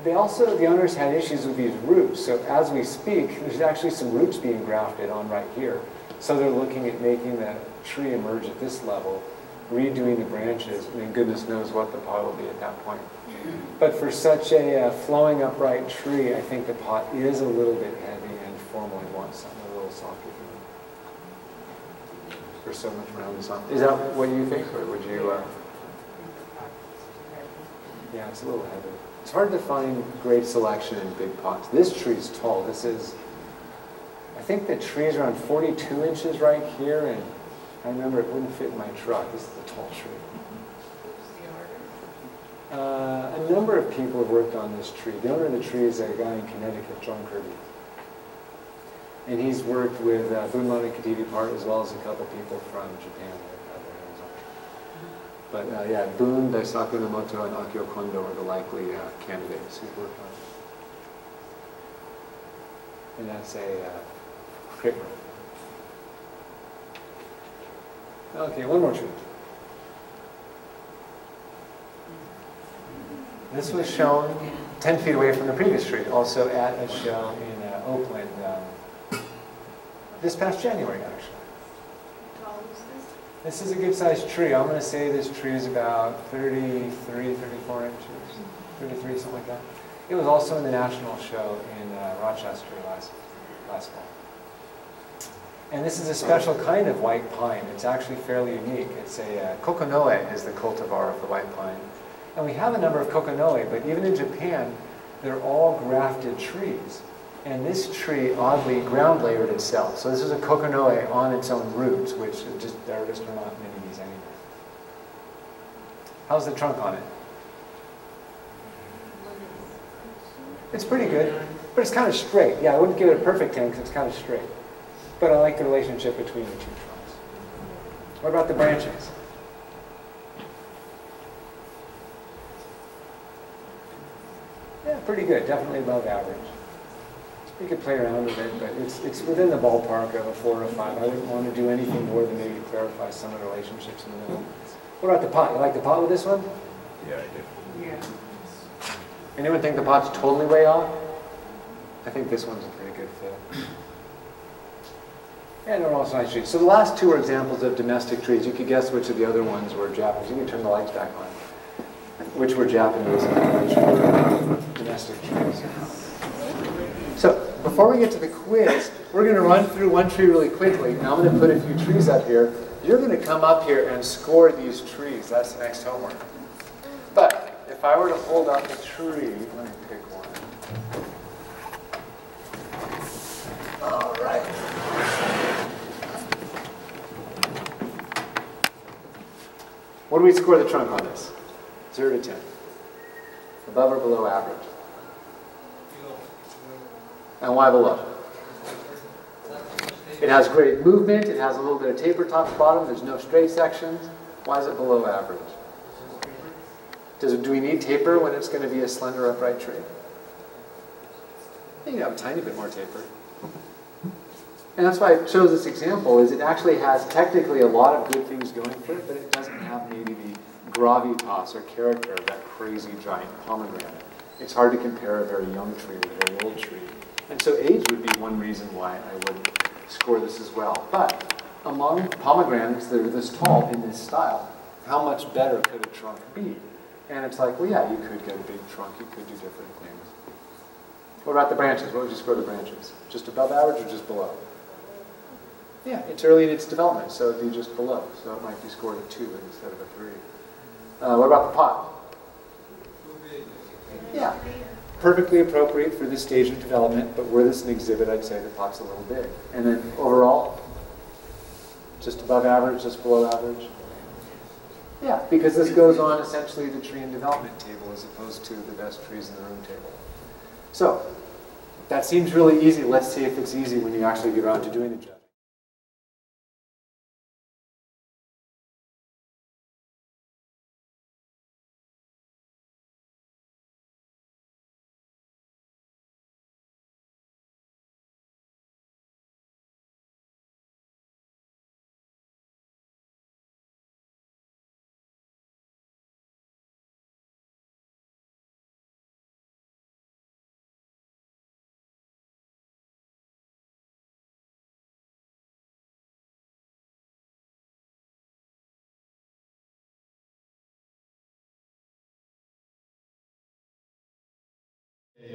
They also, the owners had issues with these roots, so as we speak, there's actually some roots being grafted on right here. So they're looking at making the tree emerge at this level, redoing the branches, and then goodness knows what the pot will be at that point. But for such a flowing upright tree, I think the pot is a little bit heavy and formally wants something a little softer. There's so much around this. Is that what you think, or would you? Yeah, it's a little heavy. It's hard to find great selection in big pots. This tree's tall. This is, I think the tree's around 42 inches right here, and I remember it wouldn't fit in my truck. This is a tall tree. A number of people have worked on this tree. The owner of the tree is a guy in Connecticut, John Kirby. And he's worked with Bunmon and Kativi Park, as well as a couple people from Japan that have their hands on it. But yeah, Bun, Daisaku Nomoto, and Akio Kondo are the likely candidates who've worked on it. And that's a crepe myrtle. Okay, one more tree. This was shown 10 feet away from the previous tree, also at a show in Oakland this past January, actually. How tall is this? This is a good-sized tree. I'm going to say this tree is about 33, 34 inches, 33, something like that. It was also in the national show in Rochester last fall. And this is a special kind of white pine. It's actually fairly unique. It's a kokonoe is the cultivar of the white pine. And we have a number of kokonoe, but even in Japan, they're all grafted trees. And this tree oddly ground layered itself. So this is a kokonoe on its own roots, which there just are not many of these anywhere. How's the trunk on it? It's pretty good, but it's kind of straight. Yeah, I wouldn't give it a perfect 10 because it's kind of straight. But I like the relationship between the two trunks. What about the branches? Yeah, pretty good. Definitely above average. You could play around with it, but it's within the ballpark of a 4 or 5. I wouldn't want to do anything more than maybe clarify some of the relationships in the middle. What about the pot? You like the pot with this one? Yeah, I do. Yeah. Anyone think the pot's totally way off? I think this one's a pretty good fit. Yeah, they're also nice trees. So the last two are examples of domestic trees. You could guess which of the other ones were Japanese. You can turn the lights back on. Which were Japanese and which were domestic trees. So before we get to the quiz, we're going to run through one tree really quickly. Now I'm going to put a few trees up here, you're going to come up here and score these trees. That's the next homework. But if I were to hold up a tree, let me pick one. All right. What do we score the trunk on this? 0 to 10. Above or below average? And why below? It has great movement. It has a little bit of taper top to bottom. There's no straight sections. Why is it below average? Do we need taper when it's going to be a slender upright tree? You can have a tiny bit more taper. And that's why I chose this example, is it actually has technically a lot of good things going for it, but it doesn't have maybe the gravitas or character of that crazy giant pomegranate. It's hard to compare a very young tree with a very old tree. And so age would be one reason why I would score this as well. But among pomegranates that are this tall in this style, how much better could a trunk be? And it's like, well, yeah, you could get a big trunk. You could do different things. What about the branches? What would you score the branches? Just above average or just below? Yeah, it's early in its development, so it'd be just below. So it might be scored a 2 instead of a 3. What about the pot? Yeah, perfectly appropriate for this stage of development, but were this an exhibit, I'd say the pot's a little big. And then overall, just above average, just below average? Yeah, because this goes on essentially the tree and development table as opposed to the best trees in the room table. So, that seems really easy. Let's see if it's easy when you actually get around to doing the judging.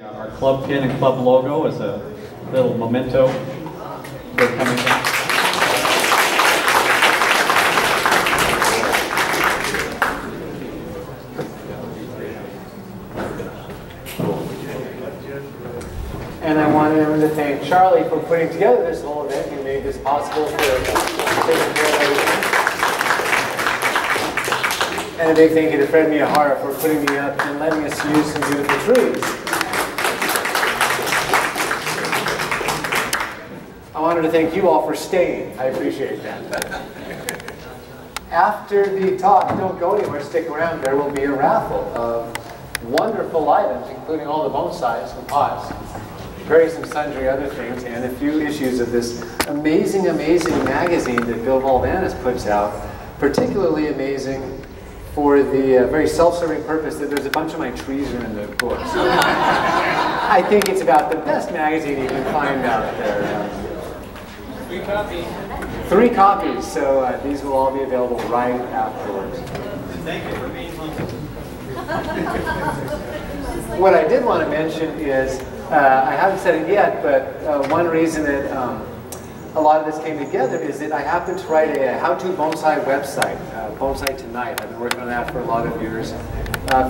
Our club pin and club logo is a little memento. They're coming back. And I wanted to thank Charlie for putting together this whole event. He made this possible for taking care of everything. And a big thank you to Fred Miyahara for putting me up and letting us use some beautiful trees. I wanted to thank you all for staying. I appreciate that. After the talk, don't go anywhere, stick around. There will be a raffle of wonderful items, including all the bonsais and pots, various and sundry other things, and a few issues of this amazing, amazing magazine that Bill Valvanis puts out, particularly amazing for the very self-serving purpose that there's a bunch of my trees are in the book. So I think it's about the best magazine you can find out there. 3 copies. 3 copies, so these will all be available right afterwards. Thank you for being humble. What I did want to mention is, I haven't said it yet, but one reason that a lot of this came together is that I happened to write a how-to bonsai website, Bonsai Tonight. I've been working on that for a lot of years.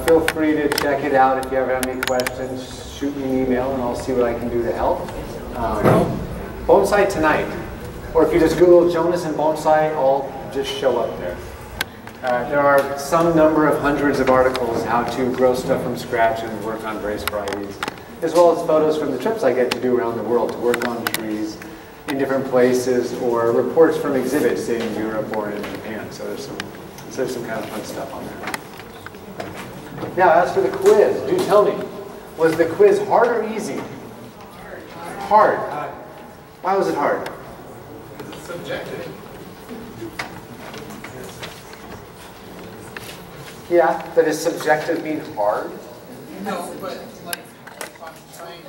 Feel free to check it out. If you ever have any questions, shoot me an email and I'll see what I can do to help. Bonsai Tonight. Or if you just Google Jonas and bonsai, I'll just show up there. There are some number of hundreds of articles how to grow stuff from scratch and work on various varieties, as well as photos from the trips I get to do around the world to work on trees in different places, or reports from exhibits, say in Europe or in Japan. So there's some kind of fun stuff on there. Now, as for the quiz, do tell me, was the quiz hard or easy? Hard. Why was it hard? Subjective. Yeah, but does subjective mean hard? No, but like if I'm trying to,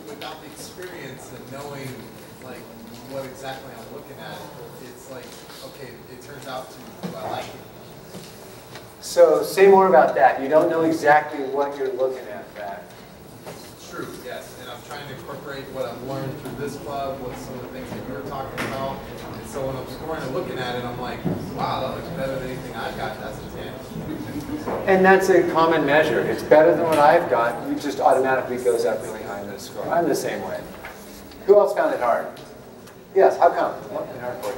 without the experience and knowing like what exactly I'm looking at, it's like, okay, it turns out to, do I like it? So say more about that. You don't know exactly what you're looking at, Pat. true, yes. And I'm trying to incorporate what I've learned through this club with some of the things that you were talking about. And so when I'm scoring and looking at it, I'm like, wow, that looks better than anything I've got. That's a 10. And that's a common measure. It's better than what I've got. It just automatically goes up really high in the score. I'm the same way. Who else found it hard? Yes, how come? What's it hard for you?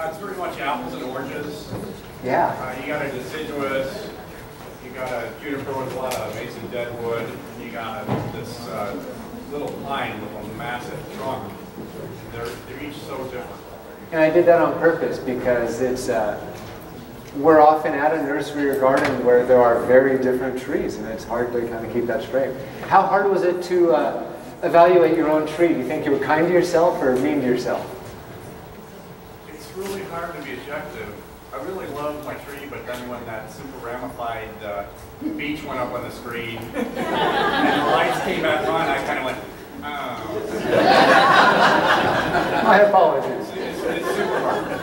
It's pretty much apples and oranges. Yeah. You got a deciduous, you got a juniper with a lot of amazing deadwood, you got this little pine with a massive trunk. They're each so different. And I did that on purpose because it's we're often at a nursery or garden where there are very different trees, and it's hard to kind of keep that straight. How hard was it to evaluate your own tree? Do you think you were kind to yourself or mean to yourself? It's really hard to be objective. I really loved my tree, but then when that super ramified beech went up on the screen and the lights came back on, I kind of went, oh. My apologies. It's super hard.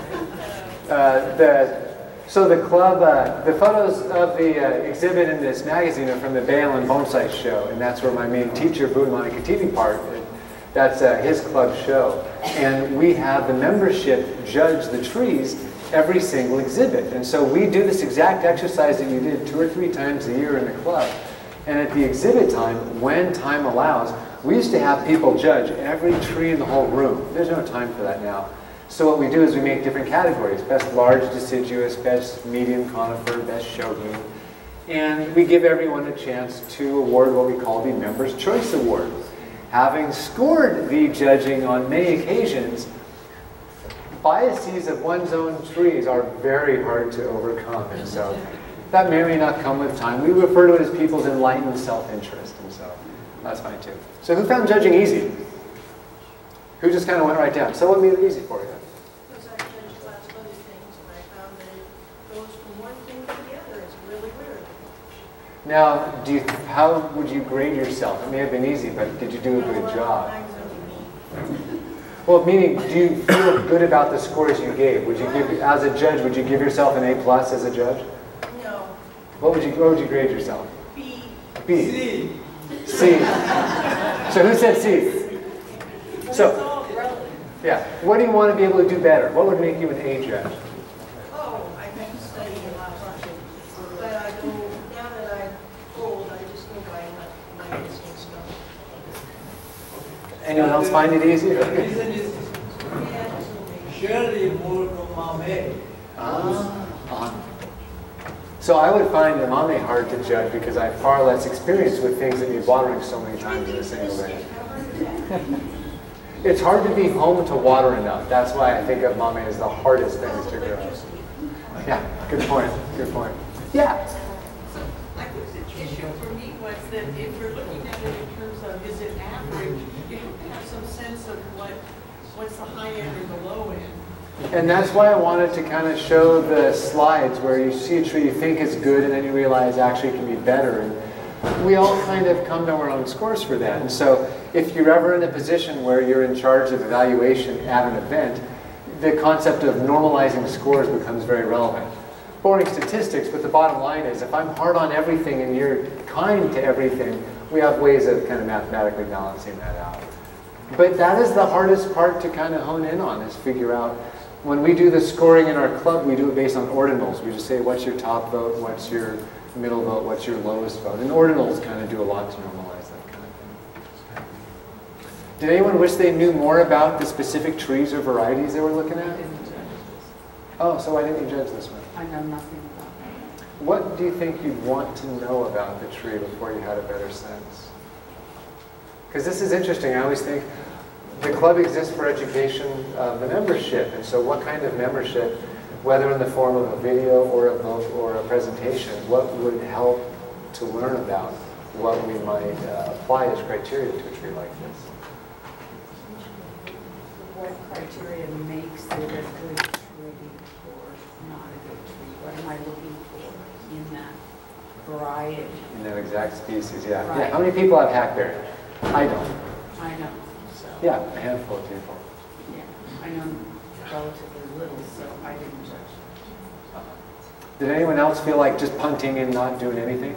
So the club, the photos of the exhibit in this magazine are from the Balboa Bonsai show, and that's where my main teacher, Budamani Kativi, part. That's his club show. And we have the membership judge the trees every single exhibit. And so we do this exact exercise that you did 2 or 3 times a year in the club. And at the exhibit time, when time allows, we used to have people judge every tree in the whole room. There's no time for that now. So what we do is we make different categories: best large deciduous, best medium conifer, best shogi. And we give everyone a chance to award what we call the Members' Choice Award. Having scored the judging on many occasions, biases of one's own trees are very hard to overcome. And so that may or may not come with time. We refer to it as people's enlightened self-interest, and so that's fine too. So who found judging easy? Who just kind of went right down? So what made it easy for you? Because I judged lots of other things, and I found that it goes from one thing to the other. It's really weird. Now, how would you grade yourself? It may have been easy, but did you do a good job? Well, meaning, do you feel good about the scores you gave? Would you give, as a judge, would you give yourself an A+ as a judge? No. What would you grade yourself? B. B. C. C. So who said C? So, yeah. What do you want to be able to do better? What would make you an A judge? Oh, I have to study a lot. But I go, now that I'm old, I just go by my instincts. Anyone else find it easy? The reason is surely more from Mame. So I would find the mame hard to judge because I have far less experience with things that need watering so many times in a single day. It's hard to be home to water enough. That's why I think of mame as the hardest things to grow. Yeah, good point. Good point. Yeah. So I think the issue for me was that if you're looking at it in terms of is it average, you have to have some sense of what's the high end or the low end. And that's why I wanted to kind of show the slides where you see a tree you think is good and then you realize actually it can be better. And we all kind of come to our own scores for that. And so if you're ever in a position where you're in charge of evaluation at an event, the concept of normalizing scores becomes very relevant. Boring statistics, but the bottom line is if I'm hard on everything and you're kind to everything, we have ways of kind of mathematically balancing that out. But that is the hardest part to kind of hone in on, is figure out. When we do the scoring in our club, we do it based on ordinals. We just say, what's your top vote, what's your middle vote, what's your lowest vote. And ordinals kind of do a lot to normalize that kind of thing. Did anyone wish they knew more about the specific trees or varieties they were looking at? Oh, so why didn't you judge this one? I know nothing about that. What do you think you'd want to know about the tree before you had a better sense? Because this is interesting. I always think the club exists for education of the membership. And so what kind of membership, whether in the form of a video or a book or a presentation, what would help to learn about what we might apply as criteria to a tree like this? What criteria makes it a good tree or not a good tree? What am I looking for in that variety? In that exact species, yeah. Right. Yeah. How many people have hackberry? I don't. I know. So, Yeah, a handful of people. yeah, I know relatively little, so I didn't judge. Did anyone else feel like just punting and not doing anything?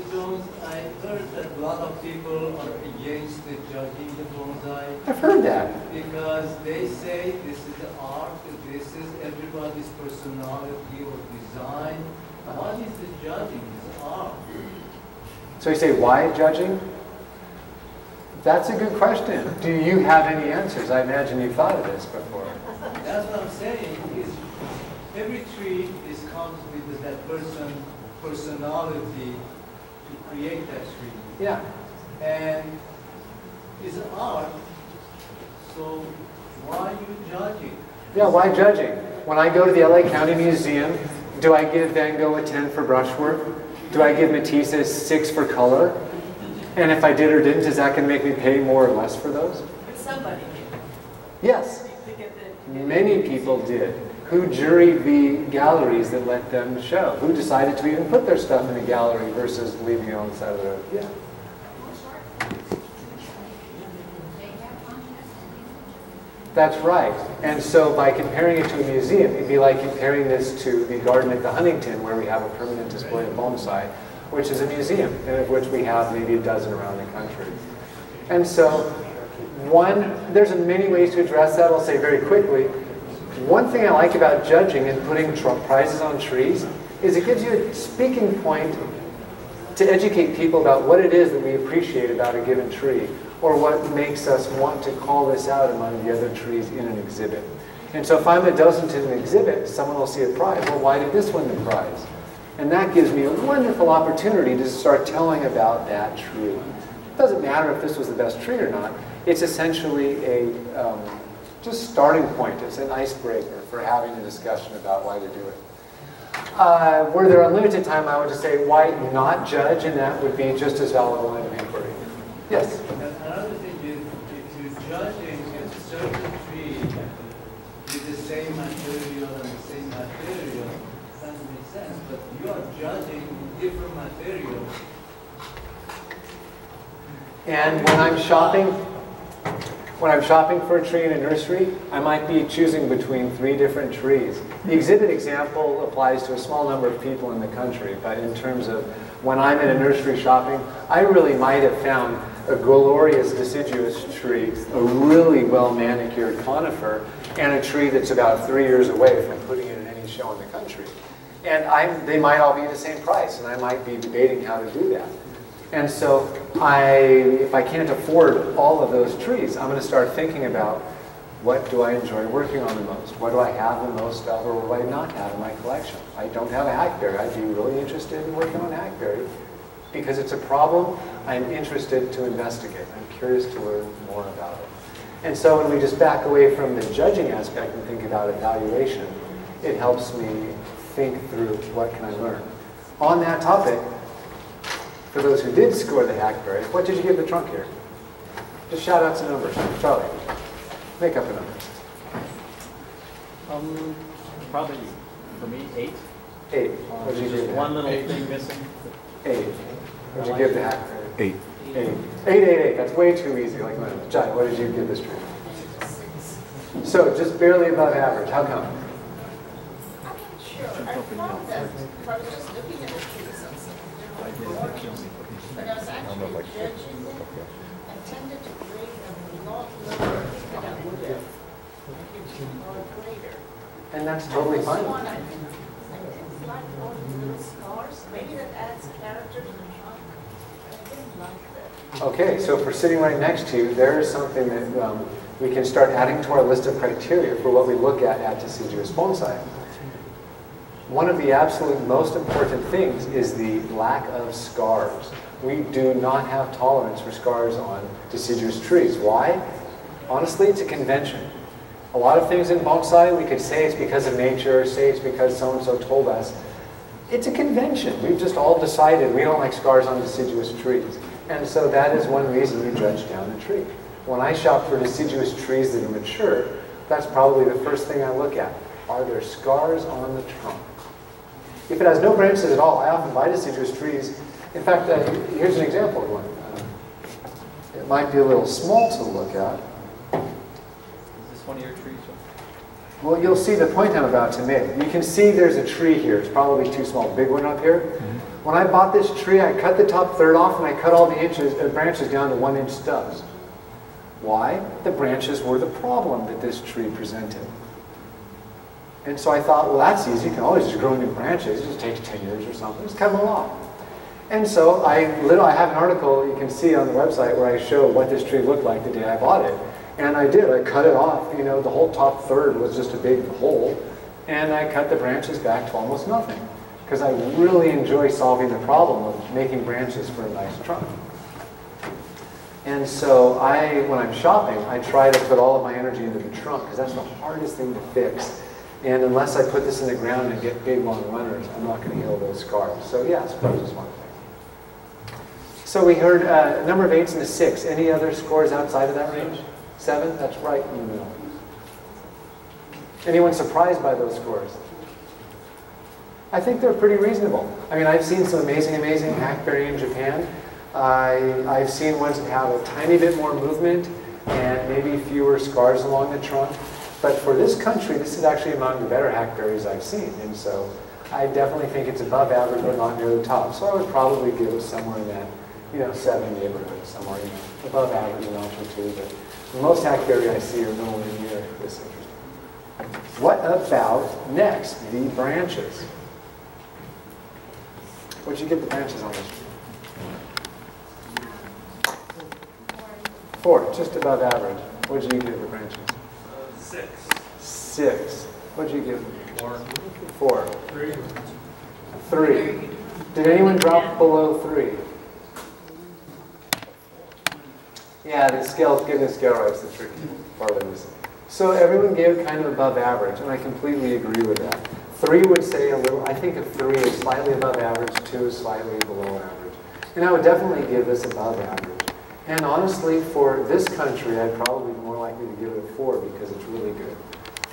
Mr. Jones, I heard that a lot of people are against the judging the bonsai. I've heard that. Because they say this is art, this is everybody's personality or design. What is the judging? It's art. So you say, why judging? That's a good question. Do you have any answers? I imagine you've thought of this before. That's what I'm saying. Is every tree comes with that personality to create that tree. Yeah. And it's art, so why are you judging? Yeah, why judging? When I go to the LA County Museum, do I give Van Gogh a 10 for brushwork? Do I give Matisse a 6 for color? And if I did or didn't, is that going to make me pay more or less for those? But somebody did. Yes. Many people did. Who juried the galleries that let them show? Who decided to even put their stuff in a gallery versus leaving it on the side of the road? Yeah. That's right. And so by comparing it to a museum, it'd be like comparing this to the garden at the Huntington, where we have a permanent display of bonsai, which is a museum, and of which we have maybe a dozen around the country. And so there's many ways to address that. I'll say very quickly. One thing I like about judging and putting prizes on trees is it gives you a speaking point to educate people about what it is that we appreciate about a given tree, or what makes us want to call this out among the other trees in an exhibit. And so if I'm a docent in an exhibit, someone will see a prize. Well, why did this win the prize? And that gives me a wonderful opportunity to start telling about that tree. It doesn't matter if this was the best tree or not. It's essentially a just starting point. It's an icebreaker for having a discussion about why to do it. Were there unlimited time, I would just say, why not judge? And that would be just as valid a line of inquiry. Yes? Another thing is, if you're judging a certain tree with the same material and the same material, it doesn't make sense. But you are judging different materials. And when I'm shopping for a tree in a nursery, I might be choosing between 3 different trees. The exhibit example applies to a small number of people in the country, but in terms of when I'm in a nursery shopping, I really might have found a glorious deciduous tree, a really well-manicured conifer, and a tree that's about 3 years away from putting it in any show in the country. And they might all be the same price, and I might be debating how to do that. And so if I can't afford all of those trees, I'm going to start thinking about what do I enjoy working on the most? What do I have the most of, or what do I not have in my collection? I don't have a hackberry. I'd be really interested in working on a hackberry because it's a problem I'm interested to investigate. I'm curious to learn more about it. And so when we just back away from the judging aspect and think about evaluation, it helps me think through what can I learn. On that topic, for those who did score the hackberry, what did you give the trunk here? Just shout out some numbers. Charlie, make up a number. Probably, for me, 8. 8. What did you give Just the one little hackberry? thing missing. 8. What did you give the hackberry? 8. 8. 8. That's way too easy. Like mine. Jai, what did you give this tree? So just barely above average. How come? I'm not sure. I thought that if I was just looking at the trees and but I was actually judging them, I tended to grade them a lot lower than I would have if you were greater. And that's totally fine. This one, I didn't like all the little scars. Maybe that adds character to the trunk. I didn't like that. Okay, so if we're sitting right next to you, there is something that we can start adding to our list of criteria for what we look at deciduous bonsai. One of the absolute most important things is the lack of scars. We do not have tolerance for scars on deciduous trees. Why? Honestly, it's a convention. A lot of things in bonsai, we could say it's because of nature, say it's because so-and-so told us. It's a convention. We've just all decided we don't like scars on deciduous trees. And so that is one reason you judge down a tree. When I shop for deciduous trees that are mature, that's probably the first thing I look at. Are there scars on the trunk? If it has no branches at all, I often buy deciduous trees. In fact, here's an example of one. It might be a little small to look at. Is this one of your trees? Well, you'll see the point I'm about to make. You can see there's a tree here. It's probably too small. Big one up here. When I bought this tree, I cut the top third off and I cut all the branches down to 1-inch stubs. Why? The branches were the problem that this tree presented. And so I thought, well, that's easy. You can always just grow new branches. It just takes 10 years or something. Just cut them all off. And so I have an article you can see on the website where I show what this tree looked like the day I bought it. And I did. I cut it off. You know, the whole top third was just a big hole. And I cut the branches back to almost nothing. Because I really enjoy solving the problem of making branches for a nice trunk. And so when I'm shopping, I try to put all of my energy into the trunk because that's the hardest thing to fix. And unless I put this in the ground and get big long runners, I'm not going to heal those scars. So yeah, scars is one thing. So we heard a number of 8s and a 6. Any other scores outside of that range? 7? That's right in the middle. Anyone surprised by those scores? I think they're pretty reasonable. I mean, I've seen some amazing hackberry in Japan. I've seen ones that have a tiny bit more movement and maybe fewer scars along the trunk. But for this country, this is actually among the better hackberries I've seen. And so I definitely think it's above average, but not near the top. So I would probably give it somewhere in that, 7 neighborhood, somewhere, above average and also too. But most hackberry I see are nowhere near this interesting. What about next, the branches? What'd you give the branches on this tree? 4, just above average. What'd you give the branches? 6. 6. What'd you give? 4. 4. 3. 3. Did anyone drop below 3? Yeah, the scale, getting the scale right is the tricky part of this. So everyone gave kind of above average, and I completely agree with that. 3 would say a little, I think of 3 is slightly above average, 2 is slightly below average. And I would definitely give this above average. And honestly, for this country, I'd probably be more likely to give it a 4 because it's really good.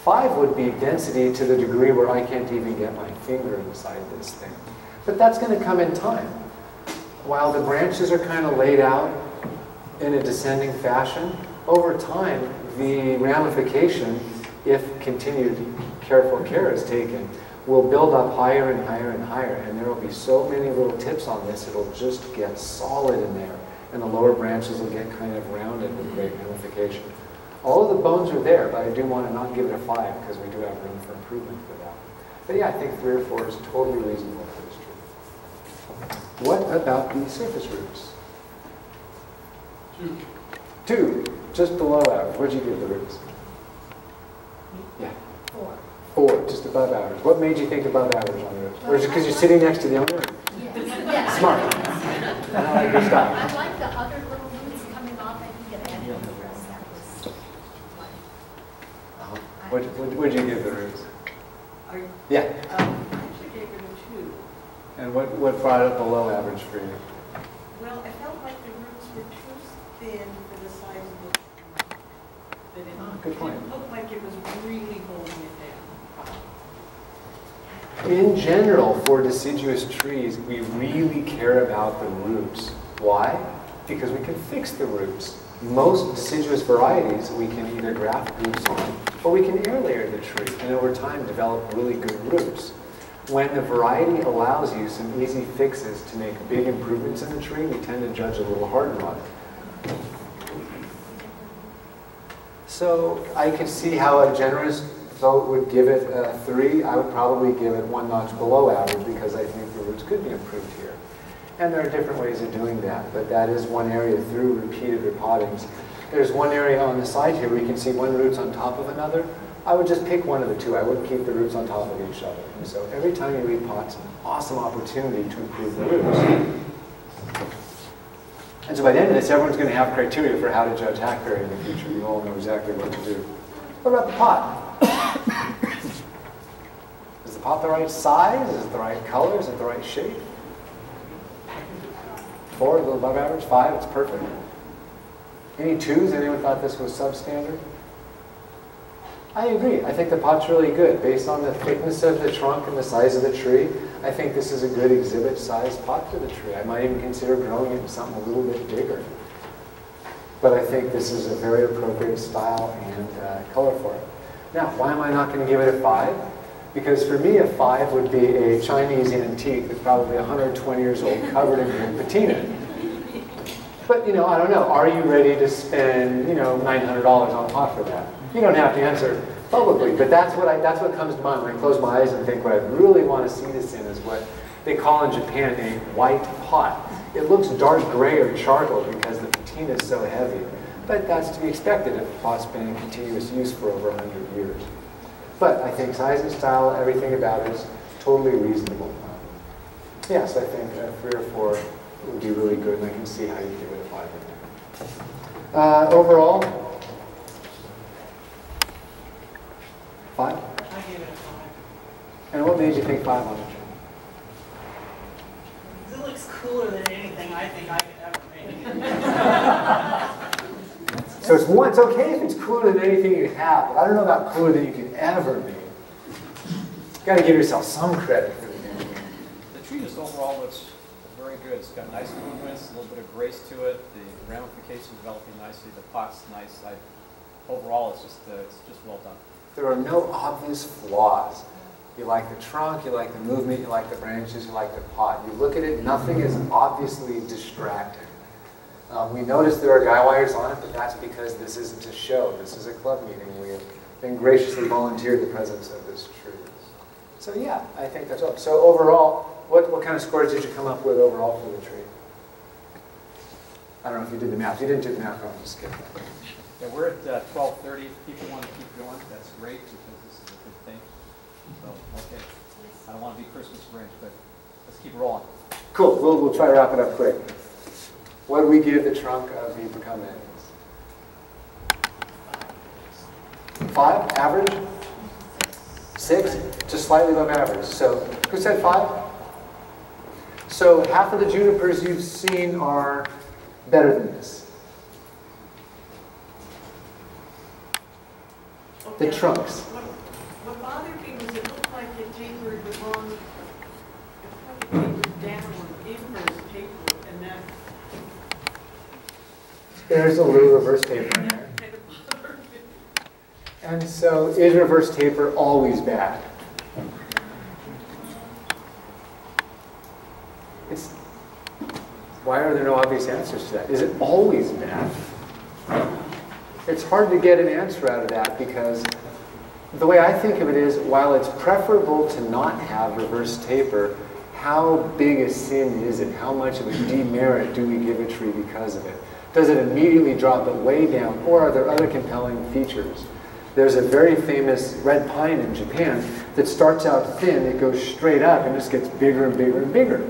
5 would be density to the degree where I can't even get my finger inside this thing. But that's going to come in time. While the branches are kind of laid out in a descending fashion, over time, the ramification, if continued careful care is taken, will build up higher and higher and higher. And there will be so many little tips on this, it'll just get solid in there. And the lower branches will get kind of rounded with great ramification. All of the bones are there, but I do want to not give it a 5 because we do have room for improvement for that. But yeah, I think 3 or 4 is totally reasonable for this tree. What about the surface roots? 2, just below average. What did you give the roots? Yeah. 4, just above average. What made you think above average on the roots? Or is it because you're sitting next to the owner? Yes. Smart. I like your style. I like the other little roots coming off. I think it added the rest. That was What'd you give the roots? Yeah. I actually gave it a 2. And what brought it below average for you? Well, I felt like the roots were too thin for the size of the trunk. Good point. It looked like it was really holding it down. In general, for deciduous trees, we really care about the roots. Why? Because we can fix the roots. Most deciduous varieties, we can either graft roots on, or we can air layer the tree, and over time develop really good roots. When the variety allows you some easy fixes to make big improvements in the tree, we tend to judge a little harder on it. So I can see how a generous vote would give it a 3. I would probably give it 1 notch below average because I think the roots could be improved here. And there are different ways of doing that, but that is one area through repeated repottings. There's one area on the side here where you can see one root's on top of another. I would just pick one of the 2. I wouldn't keep the roots on top of each other. And so every time you repot, it's an awesome opportunity to improve the roots. And so by the end of this, everyone's going to have criteria for how to judge hackberry in the future. You all know exactly what to do. What about the pot? Is the pot the right size? Is it the right color? Is it the right shape? 4, a little above average. 5, it's perfect. Any 2s? Anyone thought this was substandard? I agree. I think the pot's really good. Based on the thickness of the trunk and the size of the tree, I think this is a good exhibit-sized pot for the tree. I might even consider growing it in something a little bit bigger. But I think this is a very appropriate style and color for it. Now, why am I not going to give it a 5? Because for me, a 5 would be a Chinese antique that's probably 120 years old, covered in green patina. But, you know, I don't know. Are you ready to spend, you know, $900 on a pot for that? You don't have to answer publicly, but that's what comes to mind when I close my eyes and think what I really want to see this in is what they call in Japan a white pot. It looks dark gray or charcoal because the patina is so heavy. But that's to be expected if a pot's been in continuous use for over 100 years. But I think size and style, everything about it is totally reasonable. Yes, I think 3 or 4 would be really good, and I can see how you give it a 5 right there. Overall, 5? I gave it a 5. And what made you think 5 on it? It looks cooler than anything I think I could ever make. So it's okay if it's cooler than anything you have, but I don't know about cooler than you could ever be. You've got to give yourself some credit for the game. The tree just overall looks very good. It's got nice movements, a little bit of grace to it. The ramifications developing nicely. The pot's nice. Overall, it's just well done. There are no obvious flaws. You like the trunk, you like the movement, you like the branches, you like the pot. You look at it, nothing is obviously distracting. We notice there are guy wires on it, but that's because this isn't a show. This is a club meeting. We have been graciously volunteered the presence of this tree. So yeah, I think that's all. So overall, what kind of scores did you come up with overall for the tree? I don't know if you did the math. If you didn't do the math, I'll just skip that. Yeah, we're at 12:30. If people want to keep going, that's great because this is a good thing. So, okay. I don't want to be Christmas Grinch, but let's keep rolling. Cool. We'll try to wrap it up quick. What do we give the trunk of the Becomings? 5? Average? 6? Just slightly above average. So, who said 5? So, half of the junipers you've seen are better than this. Okay. The trunks. What bothered me was it looked like it tapered the wrong, it probably tapered down in reverse taper, and that There's a little reverse taper in there. kind of bothered me. And so, is reverse taper always bad? Why are there no obvious answers to that? Is it always bad? It's hard to get an answer out of that because the way I think of it is, while it's preferable to not have reverse taper, how big a sin is it? How much of a demerit do we give a tree because of it? Does it immediately drop it way down, or are there other compelling features? There's a very famous red pine in Japan that starts out thin, it goes straight up, and just gets bigger and bigger and bigger.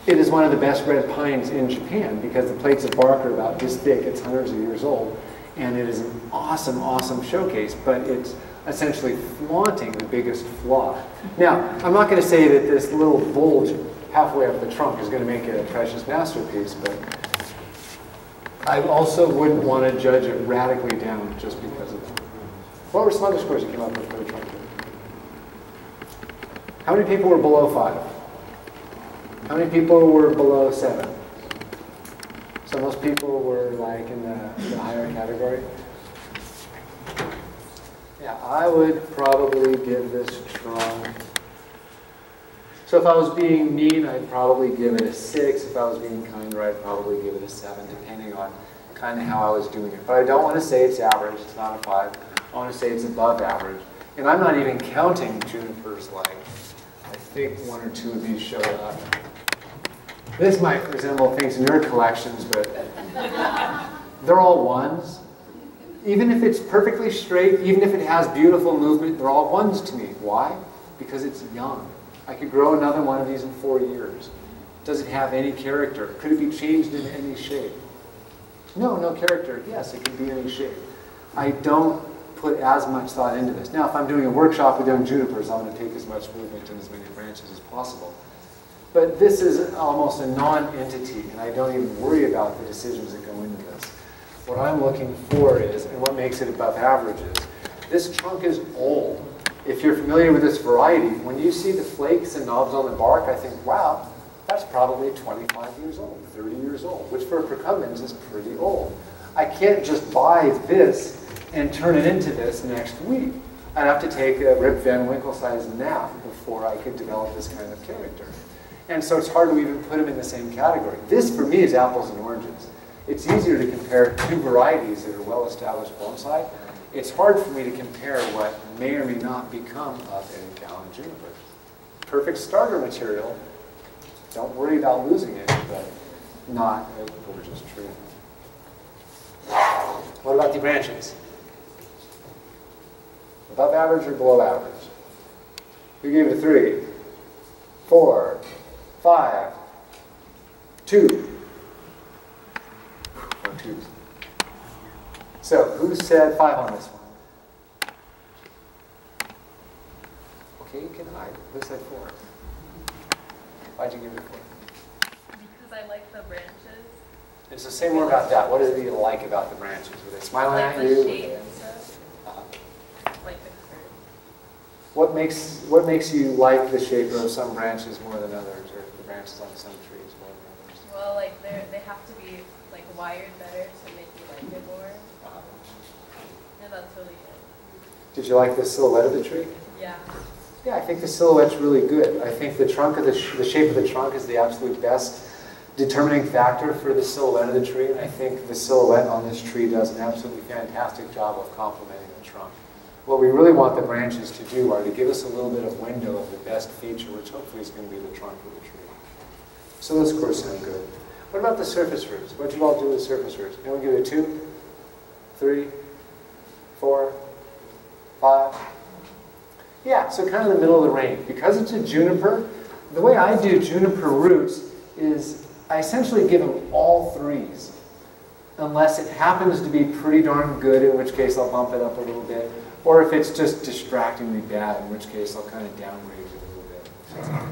It is one of the best red pines in Japan because the plates of bark are about this thick, it's hundreds of years old, and it is an awesome, awesome showcase, but it's essentially flaunting the biggest flaw. Now, I'm not going to say that this little bulge halfway up the trunk is going to make it a precious masterpiece, but I also wouldn't want to judge it radically down just because of that. What were some other scores you came up with for the trunk? How many people were below 5? How many people were below 7? So most people were like in the higher category. Yeah, I would probably give this trunk. So if I was being mean, I'd probably give it a 6. If I was being kinder, I'd probably give it a 7, depending on kind of how I was doing it. But I don't want to say it's average. It's not a 5. I want to say it's above average. And I'm not even counting junipers like I think 1 or 2 of these showed up. This might resemble things in your collections, but they're all 1s. Even if it's perfectly straight, even if it has beautiful movement, they're all 1s to me. Why? Because it's young. I could grow another one of these in 4 years. Does it have any character? Could it be changed in any shape? No, no character. Yes, it can be any shape. I don't put as much thought into this. Now, if I'm doing a workshop with young junipers, I'm going to take as much movement and as many branches as possible. But this is almost a non-entity, and I don't even worry about the decisions that go into this. What I'm looking for is, and what makes it above average is, this trunk is old. If you're familiar with this variety, when you see the flakes and knobs on the bark, I think, wow, that's probably 25 years old, 30 years old, which for a Procumbens is pretty old. I can't just buy this and turn it into this next week. I'd have to take a Rip Van Winkle-sized nap before I could develop this kind of character. And so it's hard to even put them in the same category. This, for me, is apples and oranges. It's easier to compare two varieties that are well-established bonsai. It's hard for me to compare what may or may not become of a Gowan juniper. Perfect starter material. Don't worry about losing it, but not a gorgeous tree. What about the branches? Above average or below average? Who gave it a 3, 4, 5, 2? No twos. So, who said 5 on this one? Okay, you can hide. Who said 4? Why'd you give it 4? Because I like the branches. And so say more about that. What is it you like about the branches? Were they smiling Like at the you? shape and stuff. Like the curve. What makes you like the shape of some branches more than others, or the branches on some trees more than others? Well, like they have to be like wired better to make you like it more. And that's really good. Did you like the silhouette of the tree? Yeah. Yeah, I think the silhouette's really good. I think the trunk of the shape of the trunk is the absolute best determining factor for the silhouette of the tree, and I think the silhouette on this tree does an absolutely fantastic job of complementing the trunk. What we really want the branches to do are to give us a little bit of window of the best feature, which hopefully is going to be the trunk of the tree. So those scores sound good. What about the surface roots? What did you all do with the surface roots? Anyone give it a 2, 3, 4, 5? Yeah, so kind of the middle of the range. Because it's a juniper, the way I do juniper roots is I essentially give them all 3s, unless it happens to be pretty darn good, in which case I'll bump it up a little bit, or if it's just distractingly bad, in which case I'll kind of downgrade it a little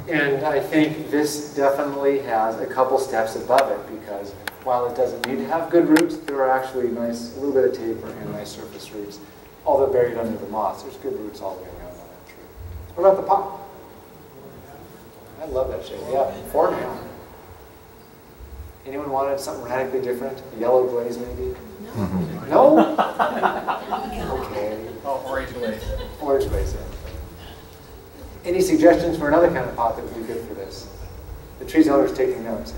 bit. And I think this definitely has a couple steps above it, because while it doesn't need to have good roots, there are actually nice, a little bit of taper and nice surface roots, although buried under the moss. There's good roots all the way around on that tree. What about the pot? I love that shape. Yeah, 4.5. Anyone wanted something radically different? A yellow glaze, maybe? No. No? Okay. Oh, orange glaze. Orange glaze, yeah. Any suggestions for another kind of pot that would be good for this? The tree's owner's taking notes.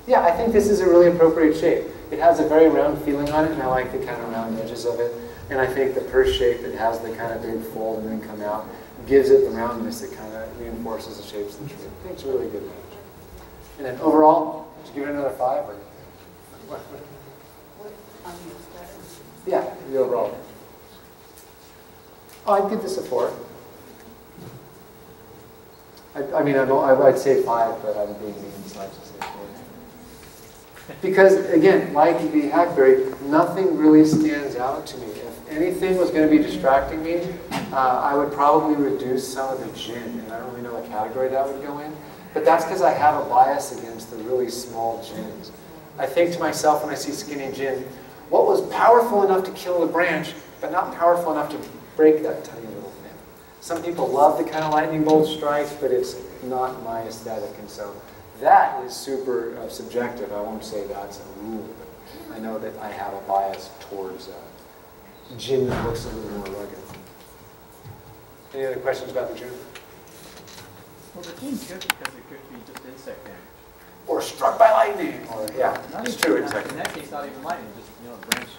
Yeah, I think this is a really appropriate shape. It has a very round feeling on it, and I like the kind of round edges of it. And I think the purse shape that has the kind of big fold and then come out gives it the roundness that kind of reinforces the shapes of the tree. I think it's a really good match. And then overall, did you give it another 5? Or what? Yeah, the overall. Oh, I'd give this a 4. I mean, I'd say 5, but I'm being mean, so I just say 4. Because, again, like the hackberry, nothing really stands out to me. If anything was going to be distracting me, I would probably reduce some of the gin, and I don't really know what category that would go in. But that's because I have a bias against the really small gins. I think to myself when I see skinny gin, what was powerful enough to kill the branch, but not powerful enough to break that tiny little thing? Some people love the kind of lightning bolt strikes, but it's not my aesthetic. And so that is super subjective. I won't say that's a rule, but I know that I have a bias towards gin that looks a little more rugged. Any other questions about the gin? Well, the gin's good because it could be just insect damage. Or struck by lightning. Or, yeah, it's true. Exactly. In that case, not even lightning, just the branch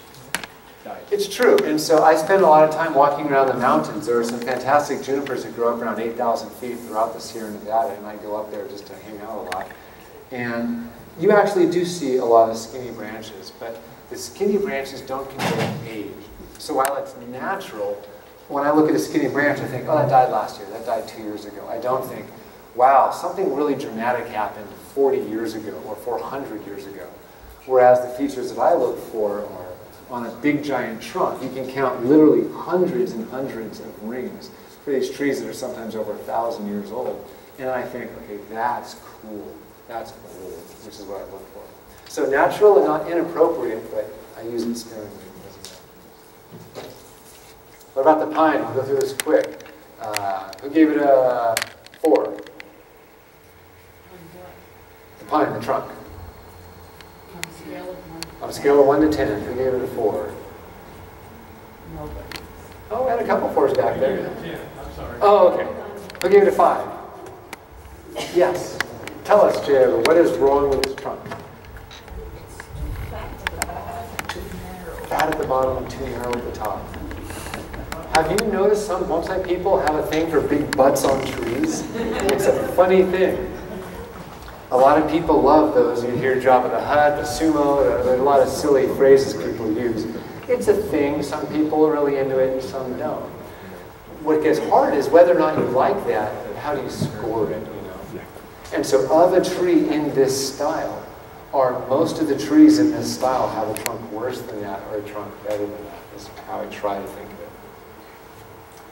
died. It's true. And so I spend a lot of time walking around the mountains. There are some fantastic junipers that grow up around 8,000 feet throughout the Sierra Nevada, and I go up there just to hang out a lot. And you actually do see a lot of skinny branches, but the skinny branches don't convey age. So while it's natural, when I look at a skinny branch, I think, oh, that died last year, that died 2 years ago. I don't think, wow, something really dramatic happened 40 years ago or 400 years ago. Whereas the features that I look for are on a big giant trunk. You can count literally hundreds and hundreds of rings for these trees that are sometimes over 1,000 years old. And I think, okay, that's cool. That's cool, which is what I look for. So natural and not inappropriate, but I use it sparingly. What about the pine? I'll go through this quick. Who gave it a 4? The pine, the trunk. On a scale of 1 On a scale of 1 to 10, who gave it a 4? Nobody. a couple 4s back there. Yeah, I'm sorry. Oh, okay. Who gave it a 5? Yes. Tell us, Jay, what is wrong with this trunk? Fat at the bottom and too narrow at the top. Have you noticed some bonsai people have a thing for big butts on trees? It's a funny thing. A lot of people love those. You hear Jabba the Hutt, the sumo, there's a lot of silly phrases people use. It's a thing. Some people are really into it and some don't. What gets hard is whether or not you like that, and how do you score it, you know? And so of a tree in this style, most of the trees in this style have a trunk worse than that or a trunk better than that, is how I try to think of it.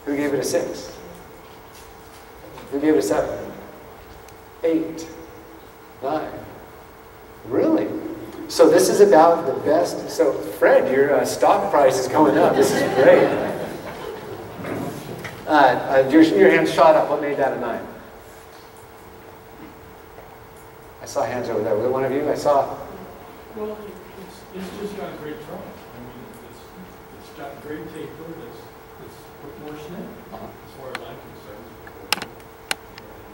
Who gave it a 6? Who gave it a 7? 8? 9? Really? So this is about the best. So Fred, your stock price is going up. This is great. Your hand shot up. What made that a 9? I saw hands over there. Was it one of you? I saw. Well, it's just got a great trunk. I mean, it's got great taper that's proportionate, as far as I'm concerned.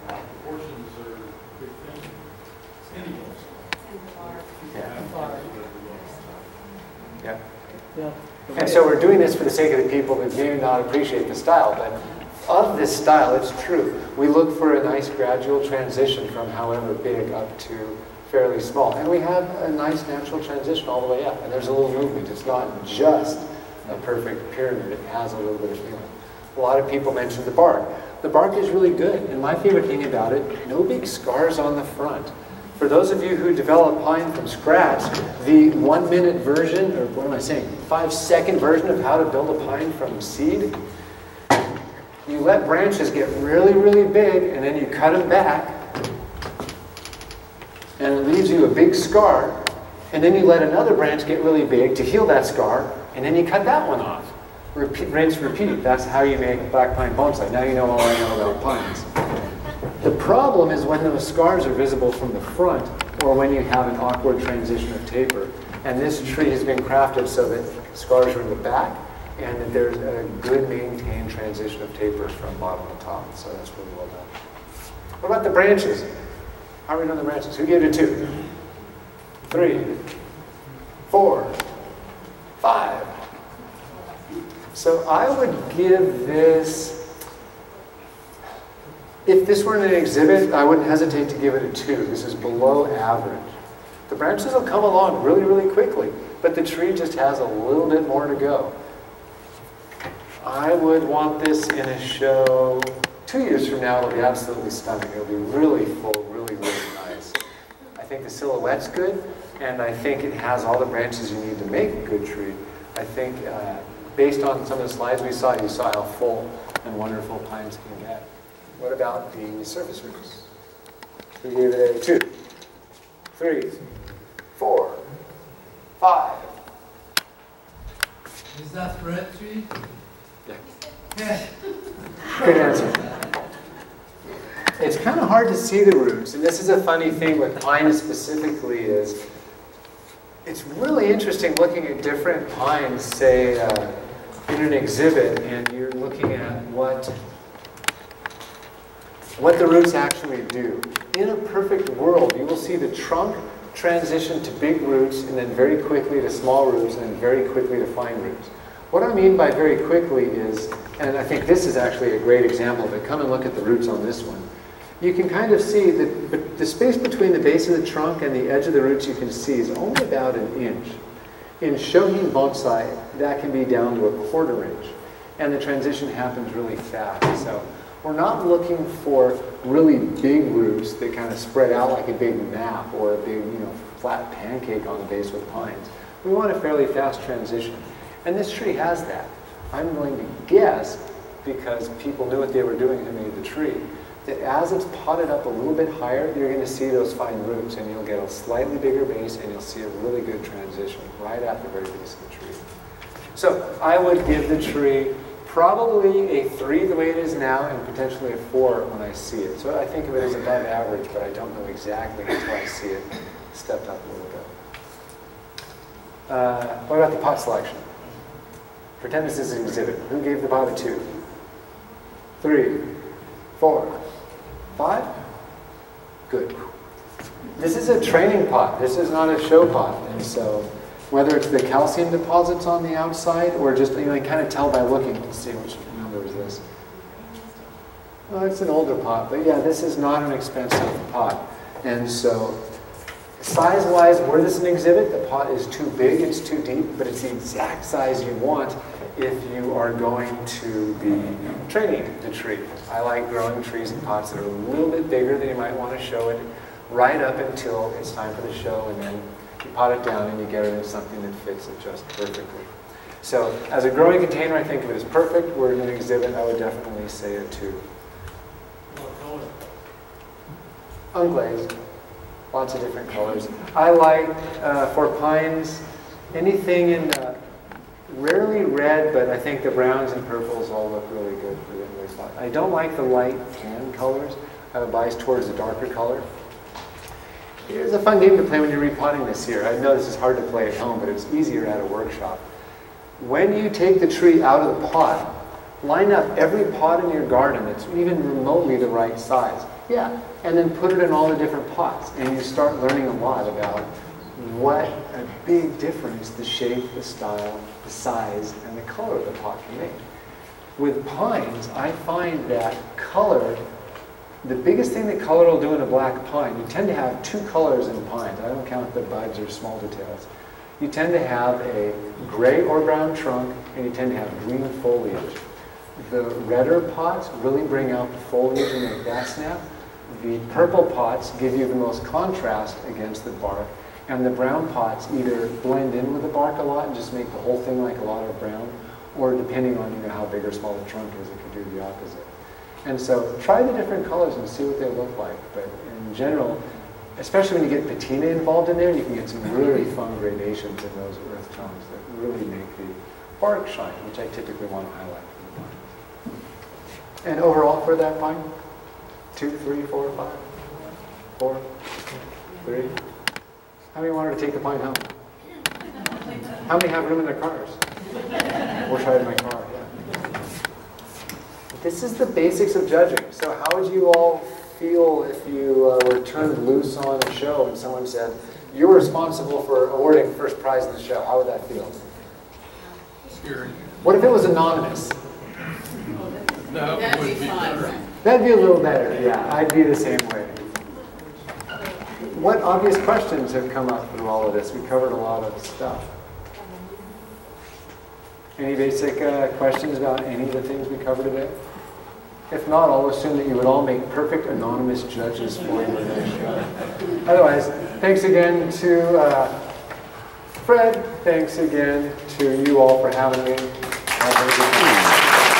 Proportions are a big thing. Any Yeah. Yeah. And so we're doing this for the sake of the people that may not appreciate the style, but of this style, it's true. We look for a nice gradual transition from however big up to fairly small. And we have a nice natural transition all the way up. And there's a little movement. It's not just a perfect pyramid. It has a little bit of feeling. A lot of people mention the bark. The bark is really good. And my favorite thing about it, no big scars on the front. For those of you who develop pine from scratch, the 1-minute version, or what am I saying, 5-second version of how to build a pine from seed, you let branches get really, really big, and then you cut them back, and it leaves you a big scar, and then you let another branch get really big to heal that scar, and then you cut that one off. Repeat, rinse, repeat. That's how you make black pine bonsai. Now you know all I know about pines. The problem is when those scars are visible from the front, or when you have an awkward transition of taper. And this tree has been crafted so that scars are in the back, and that there's a good maintained transition of taper from bottom to top. So that's really well done. What about the branches? How are we doing the branches? Who gave it a 2? 3, 4, 5. So I would give this, if this were in an exhibit, I wouldn't hesitate to give it a 2. This is below average. The branches will come along really, really quickly, but the tree just has a little bit more to go. I would want this in a show 2 years from now. It'll be absolutely stunning. It'll be really full, really, really nice. I think the silhouette's good, and I think it has all the branches you need to make a good tree. I think based on some of the slides we saw, you saw how full and wonderful pines can get. What about the surface roots? We gave it a 2, 3, 4, 5. Is that red tree? Yeah. Good answer. It's kind of hard to see the roots, and this is a funny thing with pine specifically is, it's really interesting looking at different pines, say, in an exhibit, and you're looking at what the roots actually do. In a perfect world, you will see the trunk transition to big roots, and then very quickly to small roots, and then very quickly to fine roots. What I mean by very quickly is, and I think this is actually a great example of it, come and look at the roots on this one. You can kind of see that the space between the base of the trunk and the edge of the roots you can see is only about 1 inch. In Shohin bonsai, that can be down to 1/4 inch, and the transition happens really fast. So we're not looking for really big roots that kind of spread out like a big map or a big, flat pancake on the base with pines. We want a fairly fast transition. And this tree has that. I'm going to guess, because people knew what they were doing who made the tree, that as it's potted up a little bit higher, you're going to see those fine roots, and you'll get a slightly bigger base, and you'll see a really good transition right at the very base of the tree. So I would give the tree probably a 3 the way it is now, and potentially a 4 when I see it. So I think of it as above average, but I don't know exactly until I see it stepped up a little bit. What about the pot selection? Pretend this is an exhibit. Who gave the pot a 2? 3, 4, 5? Good. This is a training pot. This is not a show pot. And so whether it's the calcium deposits on the outside or just, you know, you kind of tell by looking to see which number is this. Well, it's an older pot, but yeah, this is not an expensive pot. And so size-wise, were this an exhibit, the pot is too big, it's too deep, but it's the exact size you want if you are going to be training the tree. I like growing trees in pots that are a little bit bigger than you might want to show it right up until it's time for the show, and then you pot it down and you get it in something that fits it just perfectly. So as a growing container, I think of it as perfect. Were it an exhibit, I would definitely say a 2. Unglazed. Lots of different colors. I like, for pines, anything in rarely red, but I think the browns and purples all look really good for the unglazed pot. I don't like the light tan colors. I have a bias towards the darker color. Here's a fun game to play when you're repotting this year. I know this is hard to play at home, but it's easier at a workshop. When you take the tree out of the pot, line up every pot in your garden that's even remotely the right size. Yeah, and then put it in all the different pots, and you start learning a lot about what a big difference the shape, the style, the size, and the color of the pot can make. With pines, I find that color, the biggest thing that color will do in a black pine, you tend to have 2 colors in pines. I don't count the buds or small details. You tend to have a gray or brown trunk, and you tend to have green foliage. The redder pots really bring out the foliage and make that snap. The purple pots give you the most contrast against the bark, and the brown pots either blend in with the bark a lot and just make the whole thing like a lot of brown, or depending on, you know, how big or small the trunk is, it could do the opposite. And so try the different colors and see what they look like. But in general, especially when you get patina involved in there, you can get some really fun gradations in those earth tones that really make the bark shine, which I typically want to highlight for the pine. And overall for that pine, 2, 3, 4, 5, 4, 3. How many wanted to take the pine home? How many have room in their cars? Or try it in my car, yeah. This is the basics of judging. So how would you all feel if you were turned loose on a show and someone said, you're responsible for awarding first prize in the show? How would that feel? Scary. What if it was anonymous? That would be fun. That'd be a little better, yeah. I'd be the same way. What obvious questions have come up through all of this? We covered a lot of stuff. Any basic questions about any of the things we covered today? If not, I'll assume that you would all make perfect anonymous judges for you next show. Otherwise, thanks again to Fred. Thanks again to you all for having me. Have a good day.